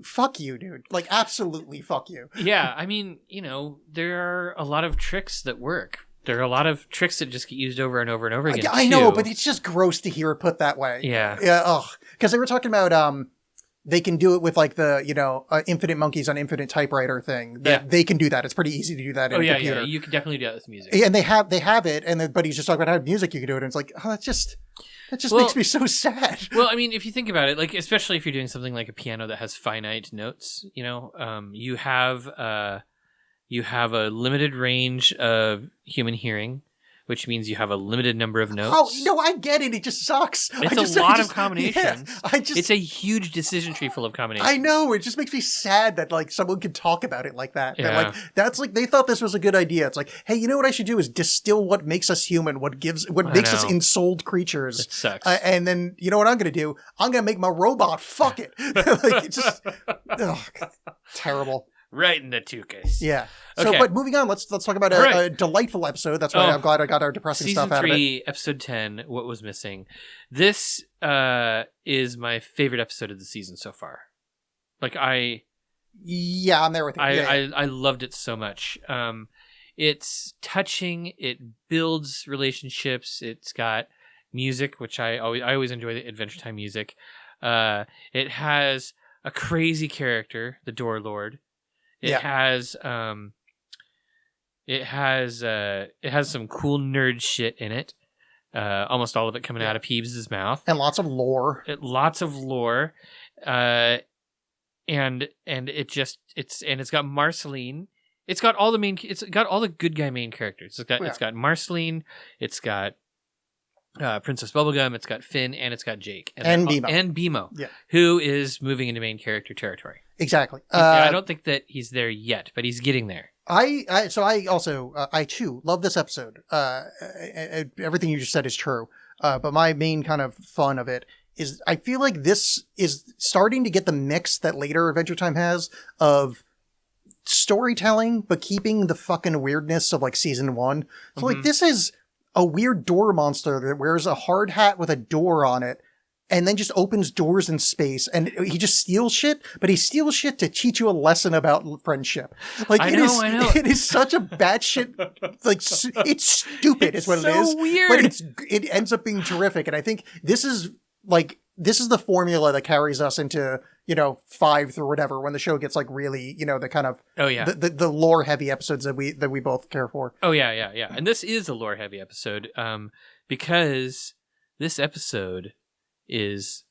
S4: fuck you, dude. Like absolutely fuck you.
S1: Yeah. I mean, there are a lot of tricks that work. There are a lot of tricks that just get used over and over and over again.
S4: I know, but it's just gross to hear it put that way.
S1: Yeah.
S4: Yeah. Ugh. Because they were talking about they can do it with like the infinite monkeys on infinite typewriter thing. They can do that. It's pretty easy to do that in a computer.
S1: Yeah. You can definitely do that with music.
S4: And they have it, and but he's just talking about how music you can do it, and it's like, that just makes me so sad.
S1: Well, I mean, if you think about it, like especially if you're doing something like a piano that has finite notes, you have a limited range of human hearing, which means you have a limited number of notes.
S4: Oh, no, I get it. It just sucks.
S1: It's a lot of combinations.
S4: Yeah,
S1: it's a huge decision tree full of combinations.
S4: I know. It just makes me sad that like someone could talk about it like that.
S1: Yeah.
S4: Like that's like they thought this was a good idea. It's like, hey, you know what I should do is distill what makes us human, what makes us ensouled creatures.
S1: It sucks.
S4: And then you know what I'm going to do? I'm going to make my robot. Fuck it. Like it's just terrible.
S1: Right in the tuchus.
S4: Yeah. So,
S1: okay.
S4: But moving on, let's talk about a delightful episode. That's why I'm glad I got our depressing stuff out of it.
S1: Season 3, episode 10, What Was Missing. This is my favorite episode of the season so far. Like,
S4: Yeah, I'm there with you.
S1: I loved it so much. It's touching. It builds relationships. It's got music, which I always enjoy the Adventure Time music. It has a crazy character, the Door Lord. It has some cool nerd shit in it. Almost all of it coming out of Peebs' mouth,
S4: and lots of lore.
S1: And it's got Marceline. It's got all the good guy main characters. It's got Marceline. It's got Princess Bubblegum. It's got Finn, and it's got Jake
S4: and Bimo.
S1: And Bimo, who is moving into main character territory.
S4: Exactly.
S1: I don't think that he's there yet, but he's getting there.
S4: I too love this episode. Everything you just said is true. But my main kind of fun of it is I feel like this is starting to get the mix that later Adventure Time has of storytelling, but keeping the fucking weirdness of like season 1. So like this is a weird door monster that wears a hard hat with a door on it. And then just opens doors in space, and he just steals shit. But he steals shit to teach you a lesson about friendship. Like I know. It is such a batshit. Like it's stupid, is what it is.
S1: Weird,
S4: but it ends up being terrific. And I think this is the formula that carries us into 5 through whatever when the show gets like really the kind of the lore heavy episodes that we both care for.
S1: Oh yeah. And this is a lore heavy episode, because this episode is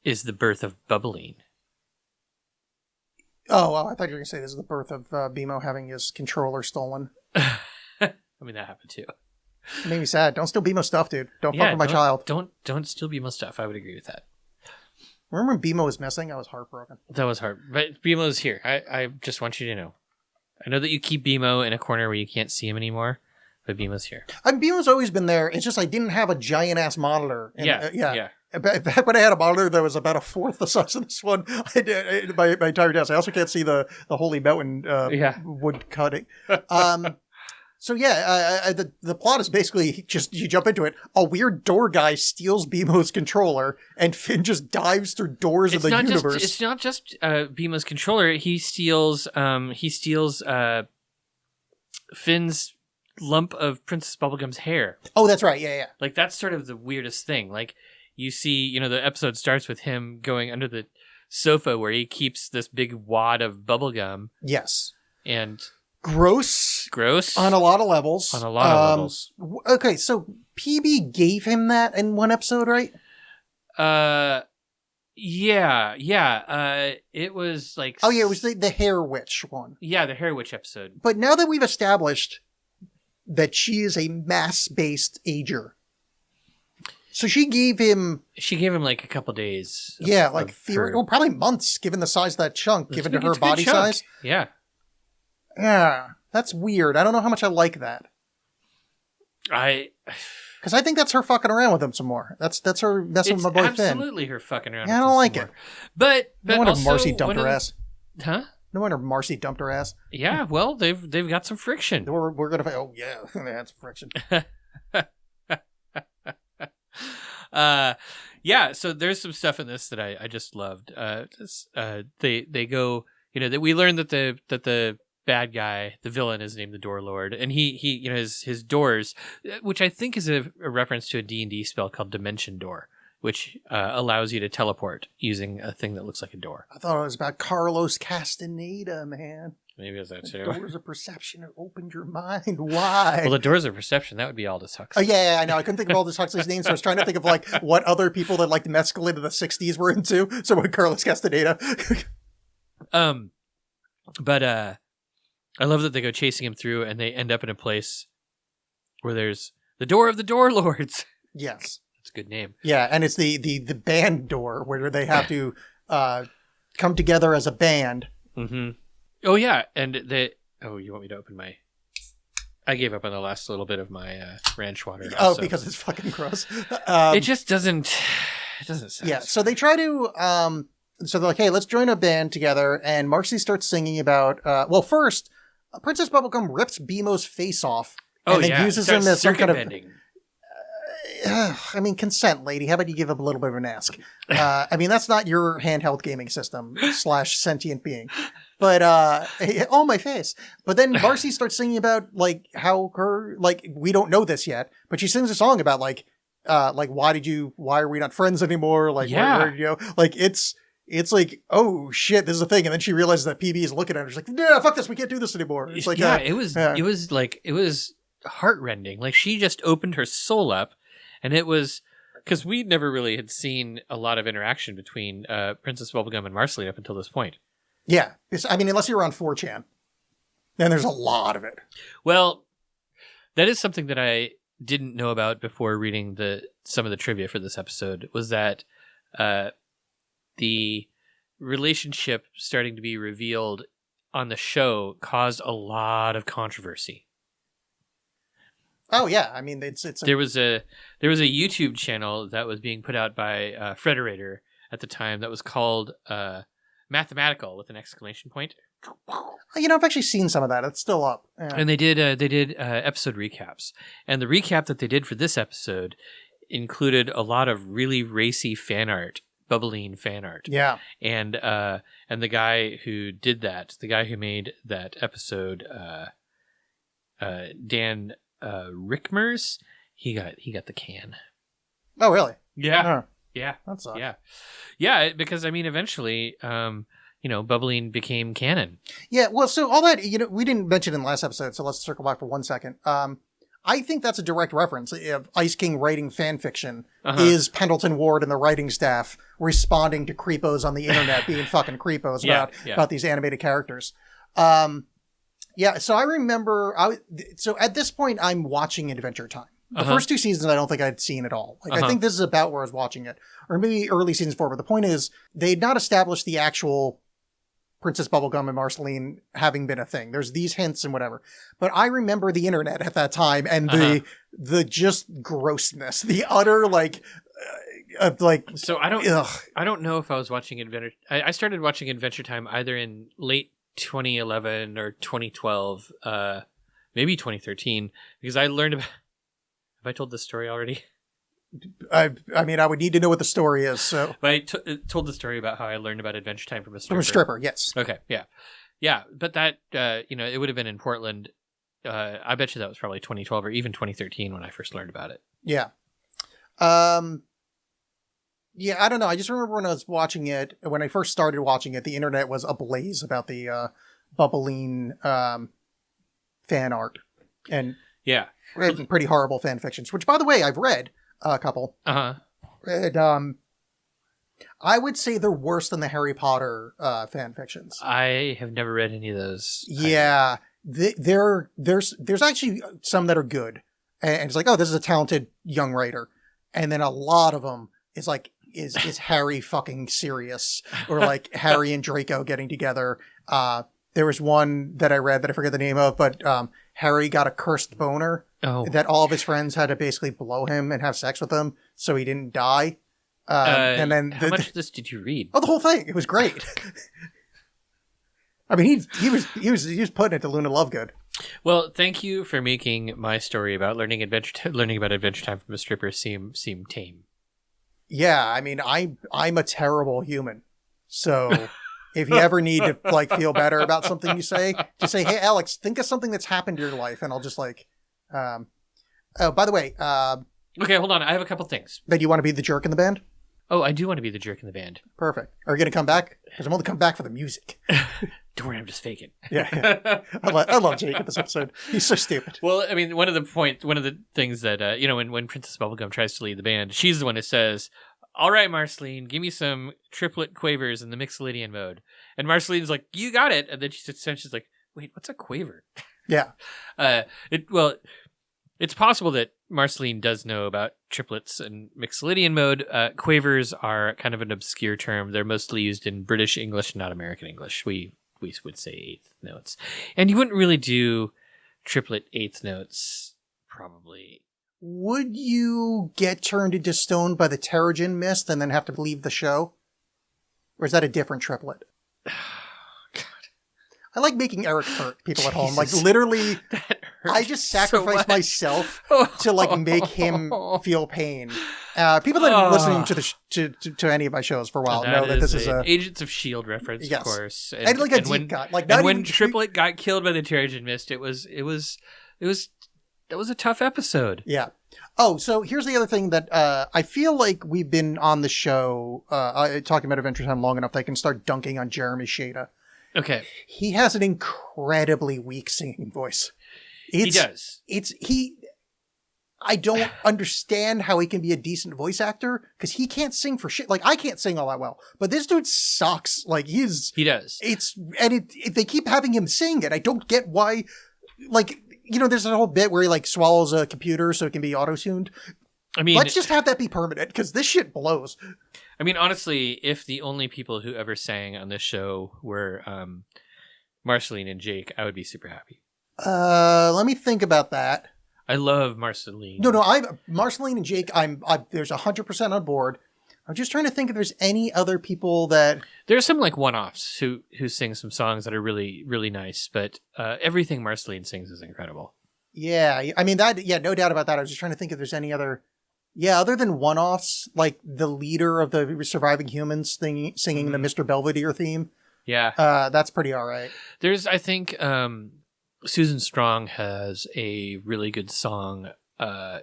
S1: the birth of Bubbline.
S4: Oh, well, I thought you were going to say this is the birth of BMO having his controller stolen.
S1: I mean, that happened too.
S4: It made me sad. Don't steal BMO stuff, dude. Don't fuck with my
S1: don't-
S4: child.
S1: Don't steal BMO stuff. I would agree with that.
S4: Remember when BMO was missing? I was heartbroken.
S1: That was hard. But BMO's here. I just want you to know. I know that you keep BMO in a corner where you can't see him anymore, but BMO's here.
S4: BMO's always been there. It's just I didn't have a giant-ass monitor. And,
S1: Yeah.
S4: Back when I had a monitor that was about a fourth the size of this one, I did my entire desk. I also can't see the Holy Mountain wood cutting. So yeah, the plot is basically just you jump into it. A weird door guy steals BMO's controller, and Finn just dives through doors of the universe.
S1: It's not just BMO's controller. He steals Finn's lump of Princess Bubblegum's hair.
S4: Oh, that's right. Yeah.
S1: Like, that's sort of the weirdest thing. Like, you see, the episode starts with him going under the sofa where he keeps this big wad of bubblegum.
S4: Yes.
S1: And
S4: gross
S1: on
S4: a lot of levels. Okay, so PB gave him that in one episode, right?
S1: Yeah. It was like...
S4: Oh, yeah, it was the Hair Witch one.
S1: Yeah, the Hair Witch episode.
S4: But now that we've established that she is a mass-based ager, so she gave him
S1: like a couple days.
S4: Probably months, given the size of that chunk, given to her body size.
S1: Yeah.
S4: Yeah, that's weird. I don't know how much I like that. Because I think that's her fucking around with him some more. That's her messing with my boy Finn.
S1: It's absolutely her fucking around.
S4: Yeah, I don't like it.
S1: But
S4: no wonder
S1: also,
S4: Marcy dumped her ass.
S1: Huh?
S4: No wonder Marcy dumped her ass.
S1: Yeah, well, they've got some friction.
S4: We're gonna. Oh yeah, they had some friction.
S1: Yeah. So there's some stuff in this that I just loved. They go. That we learned that the bad guy, the villain, is named the Door Lord, and he his doors, which I think is a reference to a D&D spell called Dimension Door, which allows you to teleport using a thing that looks like a door.
S4: I thought it was about Carlos Castaneda, man.
S1: Maybe it's that too.
S4: Doors of perception that opened your mind. Why?
S1: Well, the doors of perception, that would be Aldous Huxley.
S4: Oh yeah, I know. I couldn't think of Aldous Huxley's name, so I was trying to think of like what other people that like the mescaline into the '60s were into. So when Carlos Castaneda.
S1: But I love that they go chasing him through, and they end up in a place where there's the Door of the Door Lords.
S4: Yes,
S1: that's a good name.
S4: Yeah, and it's the band door where they have to come together as a band.
S1: Mm-hmm. Oh yeah, and you want me to open my? I gave up on the last little bit of my ranch water.
S4: Oh, because it's fucking gross.
S1: It just doesn't. It doesn't sound.
S4: Yeah, so they try to. So they're like, hey, let's join a band together. And Marcy starts singing about, first, Princess Bubblegum rips BMO's face off. And then uses him as some kind of... consent, lady. How about you give up a little bit of an ask? That's not your handheld gaming system / sentient being. But, oh, my face. But then Marcy starts singing about, like, how her, like, we don't know this yet, but she sings a song about, like, why are we not friends anymore? Like, it's like, oh shit, this is a thing. And then she realizes that PB is looking at her. She's like, yeah, fuck this. We can't do this anymore. It's like,
S1: it was heartrending. Like, she just opened her soul up, and it was because we never really had seen a lot of interaction between Princess Bubblegum and Marceline up until this point.
S4: Yeah. Unless you're on 4chan, then there's a lot of it.
S1: Well, that is something that I didn't know about before reading some of the trivia for this episode, was that, the relationship starting to be revealed on the show caused a lot of controversy.
S4: Oh yeah,
S1: there was a YouTube channel that was being put out by Frederator at the time that was called Mathematical with an exclamation point.
S4: I've actually seen some of that. It's still up. Yeah.
S1: And they did episode recaps, and the recap that they did for this episode included a lot of really racy fan art. Bubbline fan art.
S4: Yeah.
S1: And the guy who did that, the guy who made that episode, Dan Rickmers, he got the can.
S4: Oh, really?
S1: Yeah. Yeah.
S4: That sucks.
S1: Yeah. Yeah, because eventually Bubbline became canon.
S4: Yeah, well, so all that, we didn't mention in the last episode, so let's circle back for 1 second. I think that's a direct reference. If Ice King writing fan fiction is Pendleton Ward and the writing staff responding to creepos on the internet being fucking creepos about these animated characters. So I remember, so at this point, I'm watching Adventure Time. The first 2 seasons, I don't think I'd seen at all. Like, I think this is about where I was watching it. Or maybe early seasons 4. But the point is, they'd not established the actual Princess Bubblegum and Marceline having been a thing. There's these hints and whatever. But I remember the internet at that time and the just grossness, the utter,
S1: So I don't know if I was watching Adventure. I started watching Adventure Time either in late 2011 or 2012, maybe 2013, because I learned about. Have I told this story already?
S4: I mean, I would need to know what the story is. So,
S1: but I told the story about how I learned about Adventure Time from a stripper.
S4: From a stripper, yes.
S1: Okay, yeah. But that it would have been in Portland. I bet you that was probably 2012 or even 2013 when I first learned about it.
S4: Yeah. Yeah, I don't know. I just remember when I was watching it, when I first started watching it, the internet was ablaze about the Bubbline fan art and pretty horrible fan fictions. Which, by the way, I've read a couple. And I would say they're worse than the Harry Potter fan fictions.
S1: I have never read any of those.
S4: Yeah, there's actually some that are good, and it's like, oh, this is a talented young writer, and then a lot of them is like. Is Harry fucking serious? Or like Harry and Draco getting together. There was one that I read that I forget the name of, but Harry got a cursed boner that all of his friends had to basically blow him and have sex with him so he didn't die. And then
S1: how much of this did you read?
S4: Oh, the whole thing. It was great. I mean, he was putting it to Luna Lovegood.
S1: Well, thank you for making my story about learning about Adventure Time from a stripper seem tame.
S4: Yeah, I mean, I'm a terrible human. So if you ever need to feel better about something you say, just say, hey, Alex, think of something that's happened in your life. And I'll just oh, by the way.
S1: Okay, hold on. I have a couple things.
S4: That you want to be the jerk in the band?
S1: Oh, I do want to be the jerk in the band.
S4: Perfect. Are you going to come back? Because I'm only coming back for the music.
S1: Don't worry, I'm just faking.
S4: Yeah. I love Jake in this episode. He's so stupid.
S1: Well, I mean, one of the things that, when Princess Bubblegum tries to lead the band, she's the one who says, all right, Marceline, give me some triplet quavers in the Mixolydian mode. And Marceline's like, you got it. And then she's like, wait, what's a quaver?
S4: Yeah.
S1: It's possible that Marceline does know about triplets and Mixolydian mode. Quavers are kind of an obscure term. They're mostly used in British English, not American English. We would say eighth notes. And you wouldn't really do triplet eighth notes, probably.
S4: Would you get turned into stone by the Terrigen mist and then have to leave the show? Or is that a different triplet?
S1: God.
S4: I like making Eric hurt people at home. Like, literally, I just sacrifice myself to, make him feel pain. People that have been listening to any of my shows for a while know that this is a
S1: Agents of S.H.I.E.L.D. reference,
S4: yes.
S1: Of course.
S4: And like a deep cut. And
S1: when Triplet got killed by the Terrigen Mist, that was a tough episode.
S4: Yeah. Oh, so here's the other thing that I feel like we've been on the show talking about Adventure Time long enough that I can start dunking on Jeremy Shada.
S1: Okay.
S4: He has an incredibly weak singing voice.
S1: He does.
S4: I don't understand how he can be a decent voice actor because he can't sing for shit. Like, I can't sing all that well, but this dude sucks. Like, he does. They keep having him sing it. I don't get why. Like, there's a whole bit where he swallows a computer so it can be auto-tuned. I mean, let's just have that be permanent because this shit blows.
S1: I mean, honestly, if the only people who ever sang on this show were Marceline and Jake, I would be super happy.
S4: Let me think about that.
S1: I love Marceline.
S4: No, Marceline and Jake, there's 100% on board. I'm just trying to think if there's any other people that...
S1: There's some one-offs who sing some songs that are really, really nice, but everything Marceline sings is incredible.
S4: Yeah, I mean, no doubt about that. I was just trying to think if there's any other... Yeah, other than one-offs, like the leader of the Surviving Humans singing the Mr. Belvedere theme.
S1: Yeah.
S4: That's pretty all right.
S1: There's, I think, Susan Strong has a really good song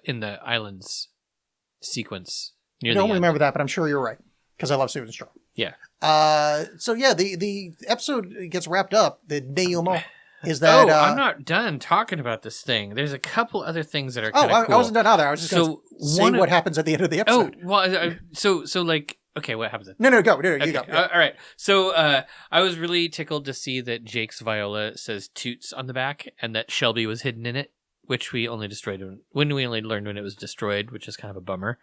S1: in the Islands sequence. I don't
S4: remember that, but I'm sure you're right because I love Susan Strong.
S1: Yeah.
S4: So yeah, the episode gets wrapped up. The denouement. is that...
S1: I'm not done talking about this thing. There's a couple other things that are
S4: Oh,
S1: kind of cool.
S4: I wasn't done either. I was just going to say what happens at the end of the episode.
S1: Oh, well, so like, okay, what happens?
S4: No, go. No, you
S1: Okay,
S4: go. Yeah.
S1: all right. So I was really tickled to see that Jake's Viola says Toots on the back and that Shelby was hidden in it, which we only destroyed when we only learned when it was destroyed, which is kind of a bummer.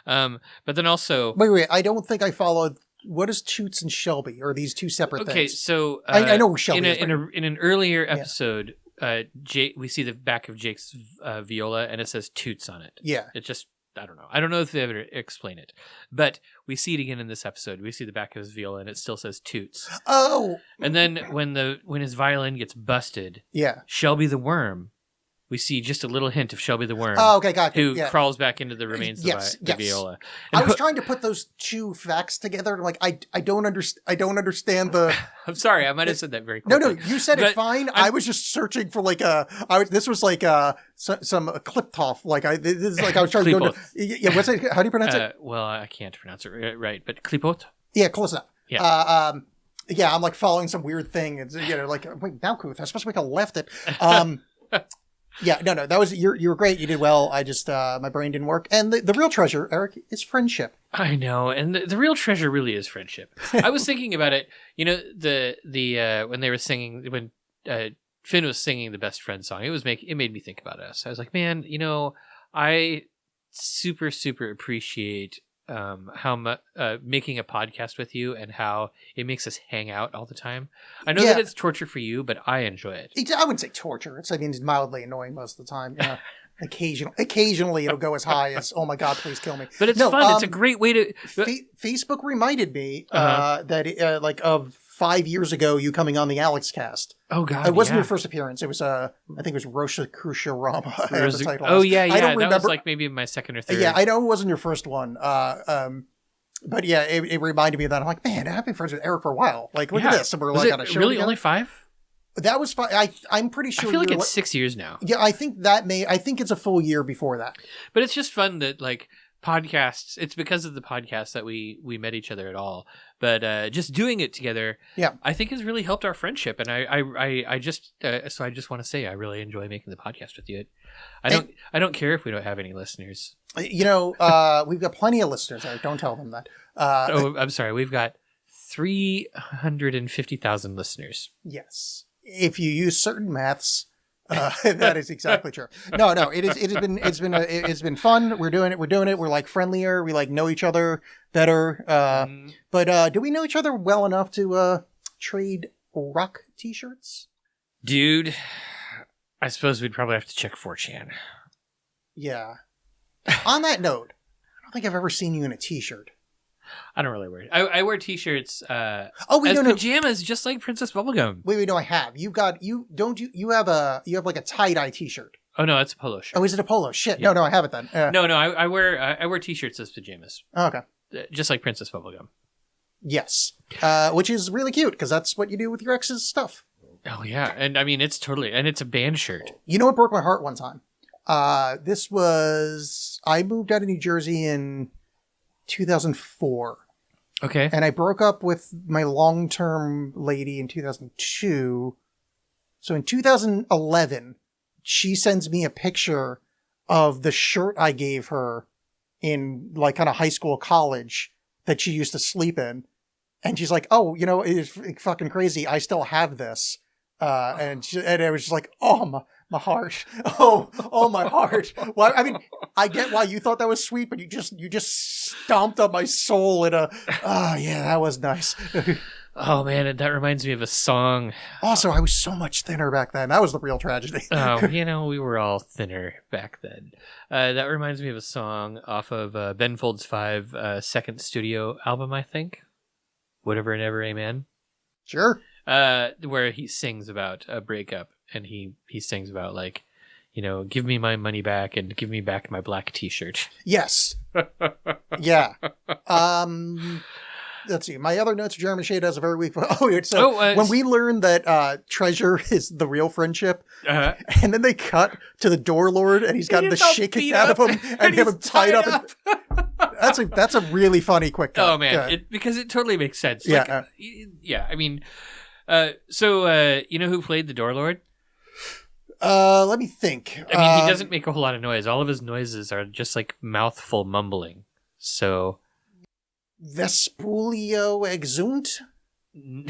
S1: But then also...
S4: Wait. I don't think I followed... What is Toots and Shelby? Or are these two separate things?
S1: Okay, so...
S4: I know who Shelby is.
S1: In an earlier episode, we see the back of Jake's viola, and it says Toots on it.
S4: Yeah.
S1: It just... I don't know. I don't know if they ever explain it. But we see it again in this episode. We see the back of his viola, and it still says Toots.
S4: Oh!
S1: And then when his violin gets busted, Shelby the worm... We see just a little hint of Shelby the worm.
S4: Oh, okay, got
S1: you. Who crawls back into the remains of the viola.
S4: And I was trying to put those two facts together. Like I don't understand the.
S1: I'm sorry, I might have said that very quickly.
S4: No, you said it fine. I was just searching for like this was like some Kliptoff. Like this is like I was trying to go. What's it? How do you pronounce it?
S1: Well, I can't pronounce it right, but Klipot.
S4: Yeah, close enough.
S1: Yeah.
S4: Yeah, I'm like following some weird thing. It's like wait, Malkuth. I'm supposed to make a left it. Yeah, no, that was you were great. You did well. I just my brain didn't work. And the real treasure, Eric, is friendship.
S1: I know, and the real treasure really is friendship. I was thinking about it. You know, the when they were singing when Finn was singing the best friend song, it made me think about us. I was like, man, you know, I super appreciate how making a podcast with you and how it makes us hang out all the time. I know that it's torture for you, but I enjoy it.
S4: I wouldn't say torture. It's mildly annoying most of the time. Yeah. Occasionally it'll go as high as, oh my God, please kill me.
S1: But it's fun. It's a great way to...
S4: Facebook reminded me that like of 5 years ago, you coming on the Alex cast.
S1: Oh God,
S4: it wasn't your first appearance. It was I think it was Rosha Krusha Rama. The title
S1: oh yeah.
S4: I don't remember.
S1: That was like maybe my second or third.
S4: Yeah, I know it wasn't your first one. But yeah, it reminded me of that. I'm like, man, I've been friends with Eric for a while. Like, look at this. And we're like on a show.
S1: Really,
S4: together.
S1: only 5?
S4: That was 5. I'm pretty sure.
S1: I feel like it's 6 years now.
S4: Yeah, I think it's a full year before that.
S1: But it's just fun that like podcasts. It's because of the podcast that we met each other at all. But just doing it together, I think has really helped our friendship. And I just want to say I really enjoy making the podcast with you. I don't care if we don't have any listeners.
S4: You know, we've got plenty of listeners. Eric. Don't tell them that.
S1: I'm sorry. We've got 350,000 listeners.
S4: Yes, if you use certain maths. That is exactly true. No, it's been fun. We're doing it. We're like friendlier. We like know each other better. But do we know each other well enough to trade rock t-shirts?
S1: Dude, I suppose we'd probably have to check 4chan.
S4: Yeah. On that note, I don't think I've ever seen you in a t-shirt.
S1: I don't really wear it. I wear t-shirts as pajamas, just like Princess Bubblegum.
S4: Wait, no, I have. You have like a tie-dye t-shirt.
S1: Oh no, it's a polo shirt.
S4: Oh, is it a polo? Shit.
S1: Yeah.
S4: No, I have it then.
S1: No, I wear t-shirts as pajamas.
S4: Oh, okay.
S1: Just like Princess Bubblegum.
S4: Yes. Which is really cute because that's what you do with your ex's stuff.
S1: Oh yeah, and I mean it's a band shirt.
S4: You know what broke my heart one time? I moved out of New Jersey in 2004.
S1: Okay.
S4: And I broke up with my long-term lady in 2002. So in 2011, she sends me a picture of the shirt I gave her in like kind of high school, college that she used to sleep in. And she's like, oh, you know, it's fucking crazy. I still have this. And it was just like, oh, my heart. Oh, my heart. Well, I mean, I get why you thought that was sweet, but you just stomped on my soul in yeah, that was nice.
S1: Oh man, that reminds me of a song.
S4: Also, I was so much thinner back then. That was the real tragedy.
S1: Oh, you know, we were all thinner back then. That reminds me of a song off of Ben Folds 5 second studio album, I think. Whatever and Ever Amen.
S4: Sure.
S1: Where he sings about a breakup, and he sings about like, you know, give me my money back and give me back my black t-shirt.
S4: Yes. Yeah. Let's see. My other notes, Jeremy Shade has a very weak... when we learned that treasure is the real friendship, and then they cut to the door lord, and he's got the shit kicked out of him, and have him tied up. That's a really funny quick cut.
S1: Oh, man. Because it totally makes sense.
S4: Yeah.
S1: Like, yeah, I mean... So you know who played the door lord?
S4: Let me think.
S1: I mean, he doesn't make a whole lot of noise. All of his noises are just like mouthful mumbling. So
S4: Vespulio exunt?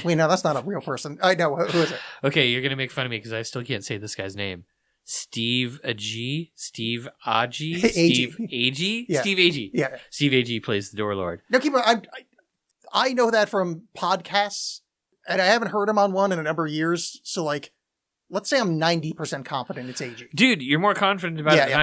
S4: Wait, no, that's not a real person. I know. Who is it?
S1: okay, you're gonna make fun of me because I still can't say this guy's name. Steve Agee, Steve Agee, Steve Agee,
S4: Yeah.
S1: Steve Agee.
S4: Yeah.
S1: Steve Agee plays the Door Lord.
S4: No, keep on. I know that from podcasts, and I haven't heard him on one in a number of years. So, like, let's say I'm 90% confident it's AG.
S1: Dude, you're more confident about
S4: Yeah,
S1: it than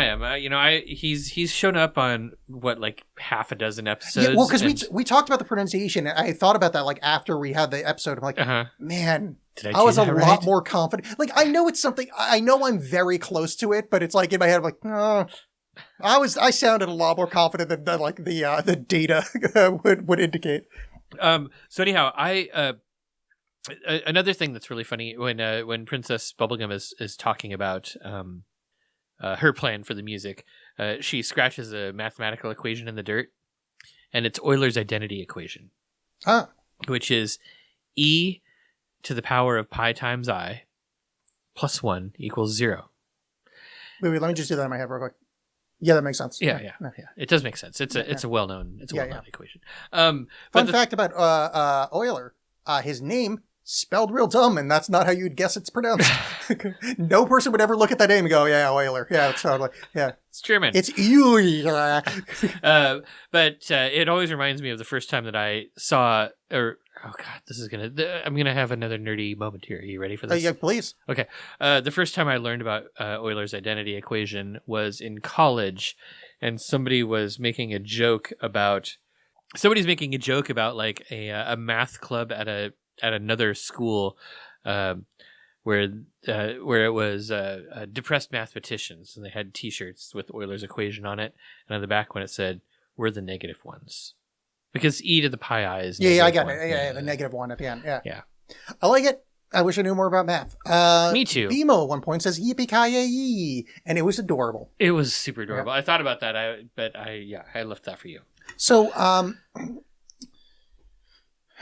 S1: I am. He's shown up on what, like half a dozen episodes.
S4: Yeah, well, because we talked about the pronunciation. And I thought about that like after we had the episode. I'm like, man,
S1: Did
S4: I was
S1: do
S4: a
S1: that
S4: lot
S1: right?
S4: more confident. Like, I know it's something. I know I'm very close to it, but it's like in my head, I'm like, oh. I sounded a lot more confident than like the data would indicate.
S1: So anyhow, another thing that's really funny when Princess Bubblegum is talking about her plan for the music, she scratches a mathematical equation in the dirt, and it's Euler's identity equation, which is E to the power of pi times I plus 1 equals 0.
S4: Wait, let me just do that in my head real quick. Yeah, that makes sense.
S1: Yeah. It does make sense. It's a well-known equation.
S4: Fun fact about Euler: his name spelled real dumb, and that's not how you'd guess it's pronounced. No person would ever look at that name and go, "Yeah, Euler. Yeah, it's totally
S1: It's German.
S4: It's Euler."
S1: But it always reminds me of the first time that I saw, I'm gonna have another nerdy moment here. Are you ready for this?
S4: Yeah, please.
S1: Okay. The first time I learned about Euler's identity equation was in college, and somebody's making a joke about like a math club at another school, where it was depressed mathematicians, and they had T-shirts with Euler's equation on it, and on the back when it said, "We're the negative ones," because e to the pi I is
S4: I got
S1: one.
S4: it. Yeah, the negative one at the end.
S1: Yeah.
S4: I like it. I wish I knew more about math.
S1: Me too.
S4: BMO at one point says yippee-ki-yay, and it was adorable.
S1: It was super adorable. I thought about that, I left that for you.
S4: So,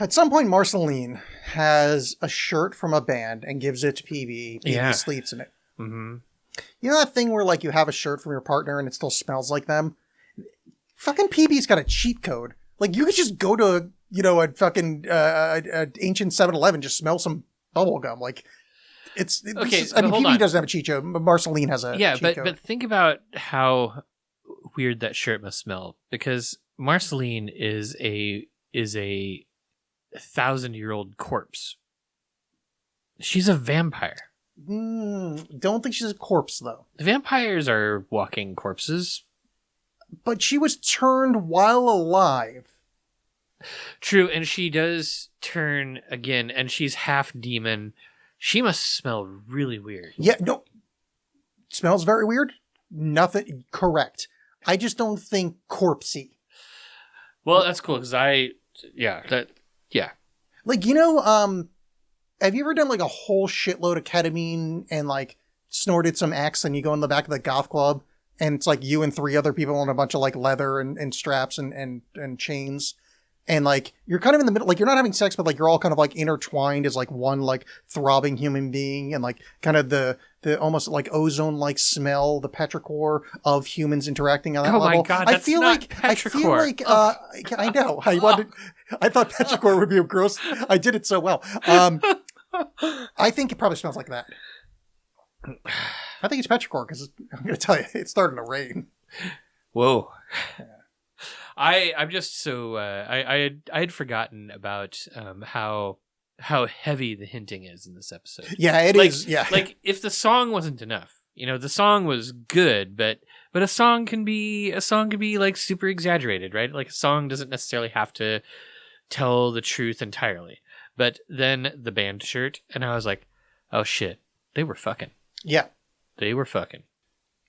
S4: at some point, Marceline has a shirt from a band and gives it to PB. PB sleeps in it.
S1: Mm-hmm.
S4: You know that thing where, like, you have a shirt from your partner and it still smells like them? Fucking PB's got a cheat code. Like, you could just go to, a fucking ancient 7-Eleven, just smell some bubble gum. Like, PB doesn't have a cheat code, but Marceline has a cheat code.
S1: But think about how weird that shirt must smell, because Marceline is a 1,000-year-old corpse. She's a vampire.
S4: Don't think she's a corpse, though.
S1: Vampires are walking corpses.
S4: But she was turned while alive.
S1: True, and she does turn again, and she's half demon. She must smell really weird.
S4: Yeah, no. Smells very weird. Nothing correct. I just don't think corpsey.
S1: Well, that's cool, because yeah.
S4: Like, have you ever done like a whole shitload of ketamine and like snorted some X and you go in the back of the goth club and it's like you and 3 other people on a bunch of like leather and straps and chains. And like, you're kind of in the middle, like you're not having sex, but like you're all kind of like intertwined as like one like throbbing human being, and like kind of the almost like ozone-like smell, the petrichor of humans interacting on that level.
S1: Oh my God, that's not petrichor.
S4: I know. I thought petrichor would be gross. I did it so well. I think it probably smells like that. I think it's petrichor because I'm going to tell you, it's starting to rain.
S1: Whoa. Yeah. I'm just so I had forgotten about how heavy the hinting is in this episode.
S4: Yeah, it is. Yeah,
S1: like if the song wasn't enough, the song was good, but a song can be like super exaggerated, right? Like a song doesn't necessarily have to tell the truth entirely. But then the band shirt, and I was like, oh shit, they were fucking.
S4: Yeah,
S1: they were fucking.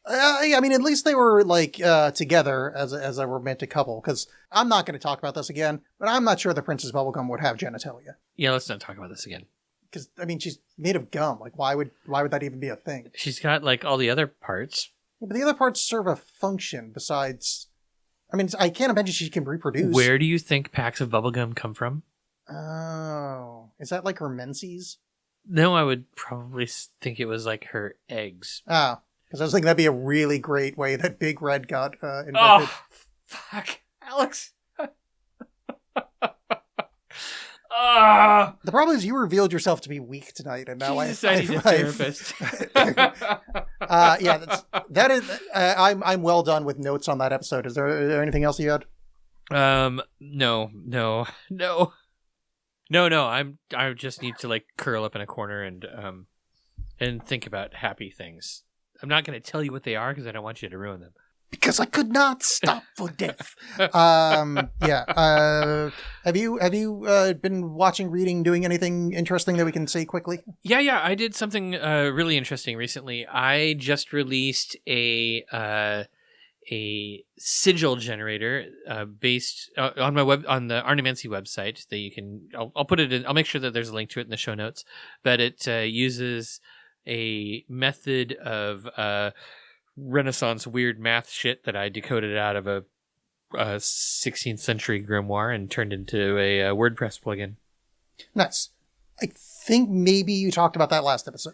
S4: I mean, at least they were like together as a romantic couple. Because I'm not going to talk about this again, but I'm not sure the Princess Bubblegum would have genitalia.
S1: Yeah, let's not talk about this again.
S4: Because I mean, she's made of gum. Like, why would that even be a thing?
S1: She's got like all the other parts.
S4: Yeah, but the other parts serve a function besides. I mean, I can't imagine she can reproduce.
S1: Where do you think packs of bubblegum come from?
S4: Oh, is that like her menses?
S1: No, I would probably think it was like her eggs.
S4: Oh, because I was thinking that'd be a really great way that Big Red got invented.
S1: Oh, fuck. Alex.
S4: The problem is you revealed yourself to be weak tonight, and now
S1: Jesus, I need a therapist.
S4: that is. I'm well done with notes on that episode. Is there anything else you had?
S1: No. I just need to like curl up in a corner and think about happy things. I'm not going to tell you what they are because I don't want you to ruin them.
S4: Because I could not stop for death. Have you been watching, reading, doing anything interesting that we can say quickly?
S1: Yeah. I did something really interesting recently. I just released a sigil generator based on my web on the Arnemancy website that you can. I'll put it in. I'll make sure that there's a link to it in the show notes. But it uses a method of Renaissance weird math shit that I decoded out of a 16th century grimoire and turned into a WordPress plugin.
S4: Nice. I think maybe you talked about that last episode.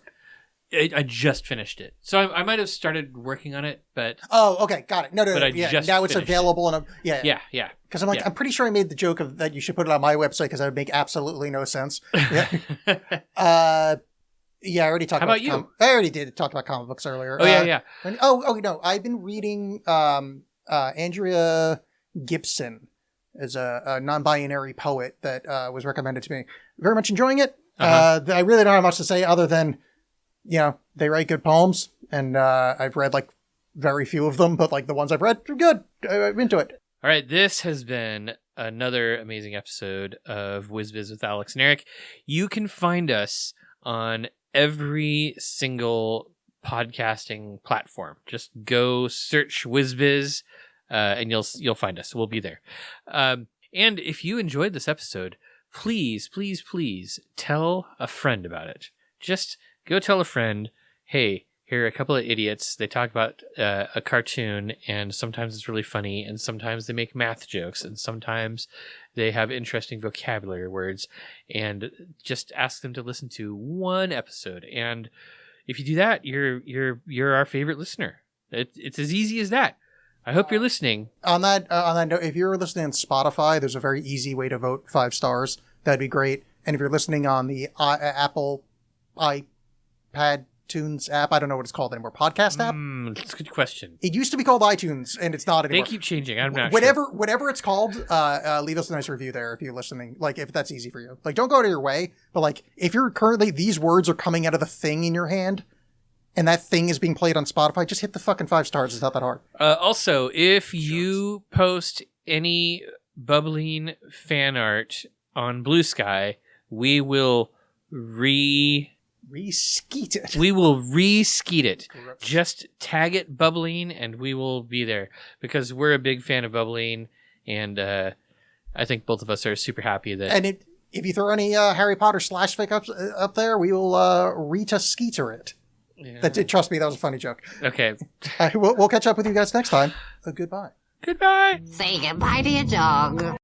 S1: I just finished it, so I might have started working on it, but
S4: okay, got it. No,
S1: just
S4: now it's
S1: finished
S4: available, and
S1: yeah.
S4: Because I'm like, I'm pretty sure I made the joke of that you should put it on my website because that would make absolutely no sense. Yeah. Yeah, I already talked about you. I already did talk about comic books earlier.
S1: Oh, yeah.
S4: No, I've been reading Andrea Gibson is a non-binary poet that was recommended to me. Very much enjoying it. I really don't have much to say other than, they write good poems, and I've read like very few of them, but like the ones I've read are good. I'm into it.
S1: All right, this has been another amazing episode of WizBiz with Alex and Eric. You can find us on every single podcasting platform. Just go search WizBiz, and you'll find us. We'll be there. And if you enjoyed this episode, please tell a friend about it. Just go tell a friend, hey, here are a couple of idiots. They talk about a cartoon, and sometimes it's really funny, and sometimes they make math jokes, and sometimes they have interesting vocabulary words, and just ask them to listen to one episode. And if you do that, you're our favorite listener. It's as easy as that. I hope you're listening. On that
S4: note, if you're listening on Spotify, there's a very easy way to vote 5 stars. That'd be great. And if you're listening on the Apple iPad Tunes app, I don't know what it's called anymore. Podcast app?
S1: That's a good question.
S4: It used to be called iTunes, and it's not anymore.
S1: They keep changing. I'm not
S4: sure. Whatever it's called, leave us a nice review there if you're listening. Like, if that's easy for you. Like, don't go out of your way, but like, if you're currently, these words are coming out of the thing in your hand, and that thing is being played on Spotify, just hit the fucking 5 stars. It's not that hard.
S1: Also, if you post any Bubbline fan art on Blue Sky, we will
S4: re-skeet it.
S1: We will re-skeet it.
S4: Gross.
S1: Just tag it Bubbline, and we will be there because we're a big fan of Bubbline, and I think both of us are super happy that.
S4: And if you throw any Harry Potter /fic up there, we will Rita-skeeter it. Yeah. Trust me, that was a funny joke.
S1: Okay.
S4: We'll catch up with you guys next time. Goodbye.
S1: Goodbye.
S3: Say goodbye to your dog.